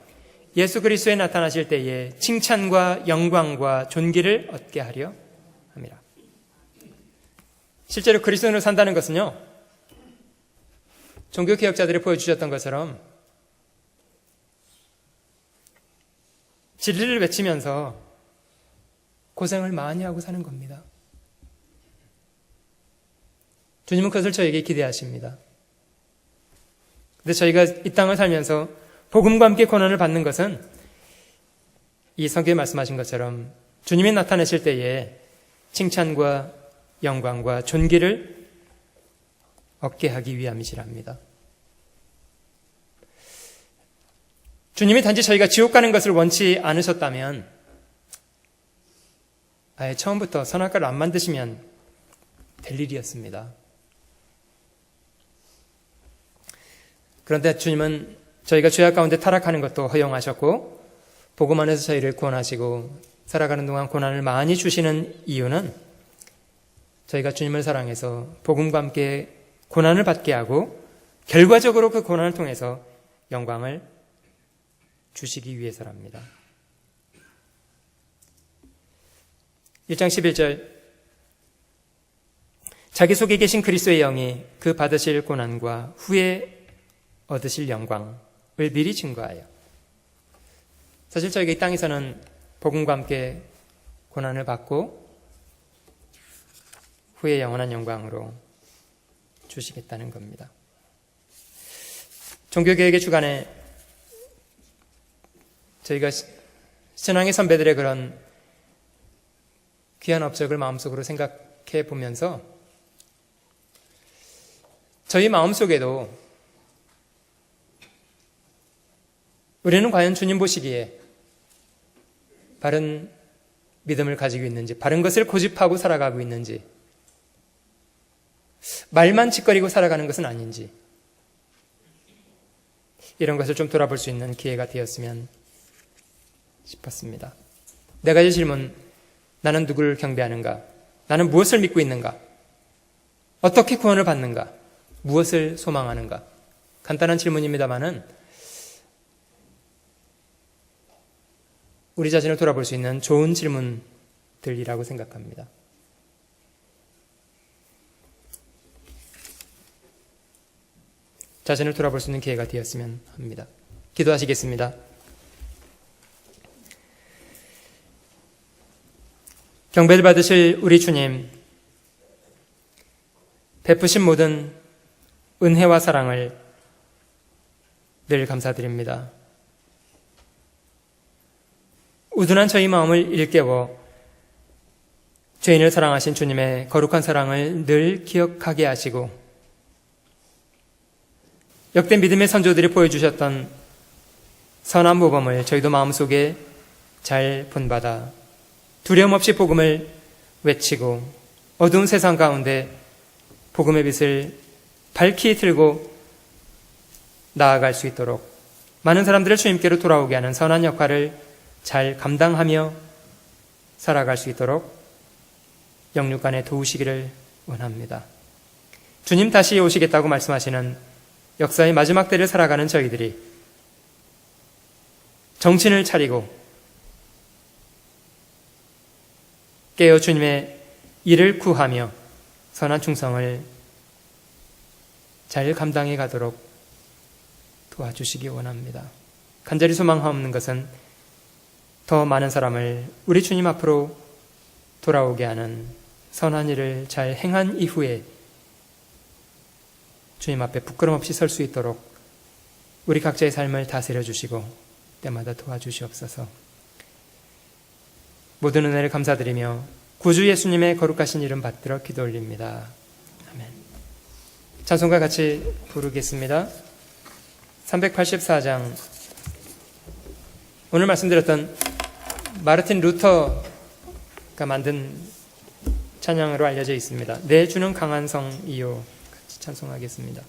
예수 그리스도에 나타나실 때에 칭찬과 영광과 존귀를 얻게 하려 합니다. 실제로 그리스도인으로 산다는 것은요, 종교개혁자들이 보여주셨던 것처럼 진리를 외치면서 고생을 많이 하고 사는 겁니다. 주님은 그것을 저에게 기대하십니다. 근데 저희가 이 땅을 살면서 복음과 함께 고난을 받는 것은 이 성경에 말씀하신 것처럼 주님이 나타나실 때에 칭찬과 영광과 존귀를 얻게 하기 위함이시랍니다. 주님이 단지 저희가 지옥 가는 것을 원치 않으셨다면 아예 처음부터 선악과를 안 만드시면 될 일이었습니다. 그런데 주님은 저희가 죄악 가운데 타락하는 것도 허용하셨고 복음 안에서 저희를 구원하시고 살아가는 동안 고난을 많이 주시는 이유는 저희가 주님을 사랑해서 복음과 함께 고난을 받게 하고 결과적으로 그 고난을 통해서 영광을 주시기 위해서랍니다. 1장 11절 자기 속에 계신 그리스도의 영이 그 받으실 고난과 후에 얻으실 영광을 미리 증거하여. 사실 저희가 이 땅에서는 복음과 함께 고난을 받고 후에 영원한 영광으로 주시겠다는 겁니다. 종교개혁의 주간에 저희가 신앙의 선배들의 그런 귀한 업적을 마음속으로 생각해 보면서 저희 마음속에도 우리는 과연 주님 보시기에 바른 믿음을 가지고 있는지, 바른 것을 고집하고 살아가고 있는지, 말만 짓거리고 살아가는 것은 아닌지, 이런 것을 좀 돌아볼 수 있는 기회가 되었으면 싶었습니다. 네 가지 질문. 나는 누구를 경배하는가? 나는 무엇을 믿고 있는가? 어떻게 구원을 받는가? 무엇을 소망하는가? 간단한 질문입니다만은 우리 자신을 돌아볼 수 있는 좋은 질문들이라고 생각합니다. 자신을 돌아볼 수 있는 기회가 되었으면 합니다. 기도하시겠습니다. 경배를 받으실 우리 주님, 베푸신 모든 은혜와 사랑을 늘 감사드립니다. 우둔한 저희 마음을 일깨워 죄인을 사랑하신 주님의 거룩한 사랑을 늘 기억하게 하시고, 역대 믿음의 선조들이 보여주셨던 선한 모범을 저희도 마음속에 잘 본받아 두려움 없이 복음을 외치고 어두운 세상 가운데 복음의 빛을 밝히 들고 나아갈 수 있도록 많은 사람들을 주님께로 돌아오게 하는 선한 역할을 잘 감당하며 살아갈 수 있도록 영육간에 도우시기를 원합니다. 주님 다시 오시겠다고 말씀하시는 역사의 마지막 때를 살아가는 저희들이 정신을 차리고 깨어 주님의 일을 구하며 선한 충성을 잘 감당해 가도록 도와주시기 원합니다. 간절히 소망하옵는 것은 더 많은 사람을 우리 주님 앞으로 돌아오게 하는 선한 일을 잘 행한 이후에 주님 앞에 부끄럼 없이 설 수 있도록 우리 각자의 삶을 다스려 주시고 때마다 도와주시옵소서. 모든 은혜를 감사드리며 구주 예수님의 거룩하신 이름 받들어 기도 올립니다. 아멘. 찬송가 같이 부르겠습니다. 384장. 오늘 말씀드렸던 마르틴 루터가 만든 찬양으로 알려져 있습니다. 내 주는 강한 성이요. 같이 찬송하겠습니다.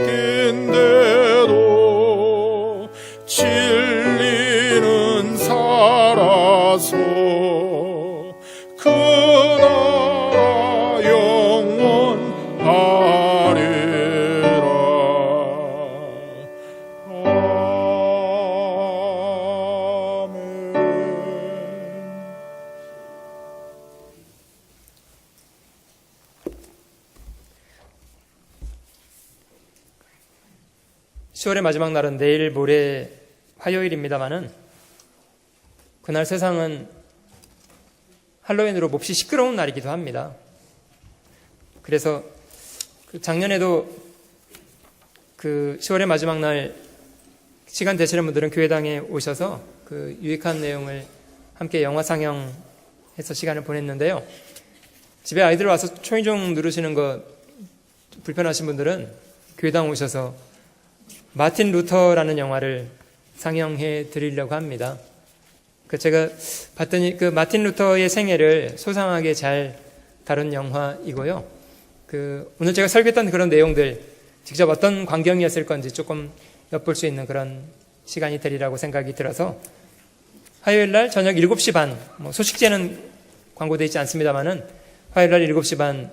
빼앗긴데도 10월의 마지막 날은 내일 모레 화요일입니다마는 그날 세상은 할로윈으로 몹시 시끄러운 날이기도 합니다. 그래서 작년에도 그 10월의 마지막 날 시간 되시는 분들은 교회당에 오셔서 그 유익한 내용을 함께 영화 상영해서 시간을 보냈는데요. 집에 아이들 와서 초인종 누르시는 거 불편하신 분들은 교회당 오셔서 마틴 루터라는 영화를 상영해 드리려고 합니다. 제가 봤더니 그 마틴 루터의 생애를 소상하게 잘 다룬 영화이고요. 오늘 제가 설교했던 그런 내용들 직접 어떤 광경이었을 건지 조금 엿볼 수 있는 그런 시간이 되리라고 생각이 들어서 화요일 날 저녁 7시 반, 소식제는 광고되어 있지 않습니다만은 화요일 날 7시 반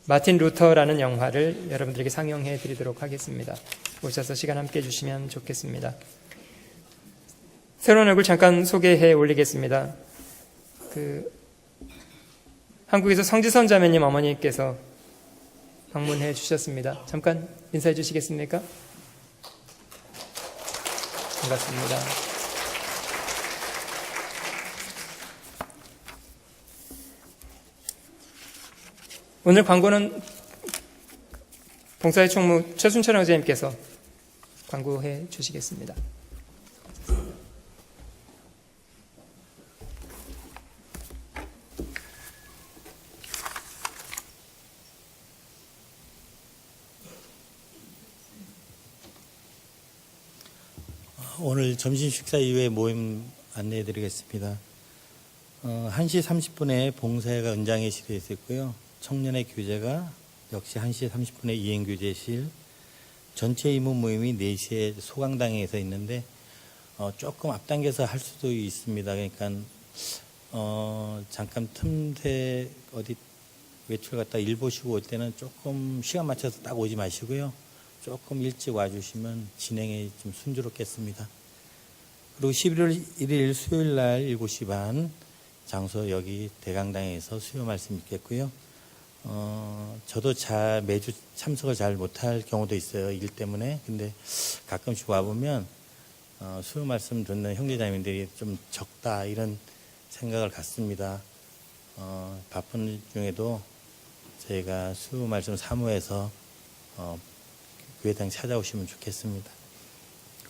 마틴 루터라는 영화를 여러분들에게 상영해 드리도록 하겠습니다. 오셔서 시간 함께 해주시면 좋겠습니다. 새로운 얼굴 잠깐 소개해 올리겠습니다. 한국에서 성지선 자매님 어머니께서 방문해 주셨습니다. 잠깐 인사해 주시겠습니까? 반갑습니다. 오늘 광고는 봉사의 총무 최순철 형제님께서 광고해 주시겠습니다. 오늘 점심 식사 이후에 모임 안내해 드리겠습니다. 1시 30분에 봉사회가 은장회실에 있었고요. 청년의 교제가 역시 1시 30분에 이행교제실, 전체 임무 모임이 4시에 소강당에서 있는데 조금 앞당겨서 할 수도 있습니다. 그러니까 잠깐 틈새 어디 외출 갔다 일 보시고 올 때는 조금 시간 맞춰서 딱 오지 마시고요. 조금 일찍 와주시면 진행이 좀 순조롭겠습니다. 그리고 11월 1일 수요일 날 7시 반 장소 여기 대강당에서 수요 말씀 있겠고요. 저도 매주 참석을 잘 못할 경우도 있어요. 일 때문에. 근데 가끔씩 와보면 수요 말씀 듣는 형제자매들이 좀 적다 이런 생각을 갖습니다. 바쁜 중에도 저희가 수요 말씀 사무해서 교회당 찾아오시면 좋겠습니다.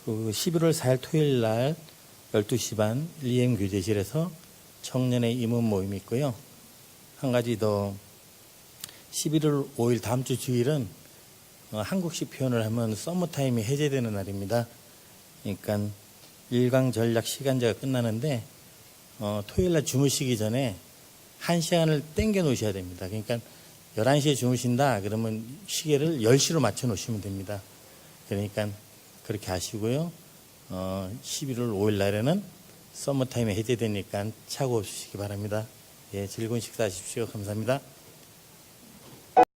그 11월 4일 토요일 날 12시 반 1EM 교제실에서 청년의 임원 모임이 있고요. 한 가지 더 11월 5일 다음 주 주일은 한국식 표현을 하면 서머타임이 해제되는 날입니다. 그러니까 일광 전략 시간제가 끝나는데 토요일 날 주무시기 전에 1시간을 땡겨 놓으셔야 됩니다. 그러니까 11시에 주무신다 그러면 시계를 10시로 맞춰 놓으시면 됩니다. 그러니까 그렇게 하시고요. 11월 5일 날에는 서머타임이 해제되니까 착오 없으시기 바랍니다. 예, 즐거운 식사하십시오. 감사합니다.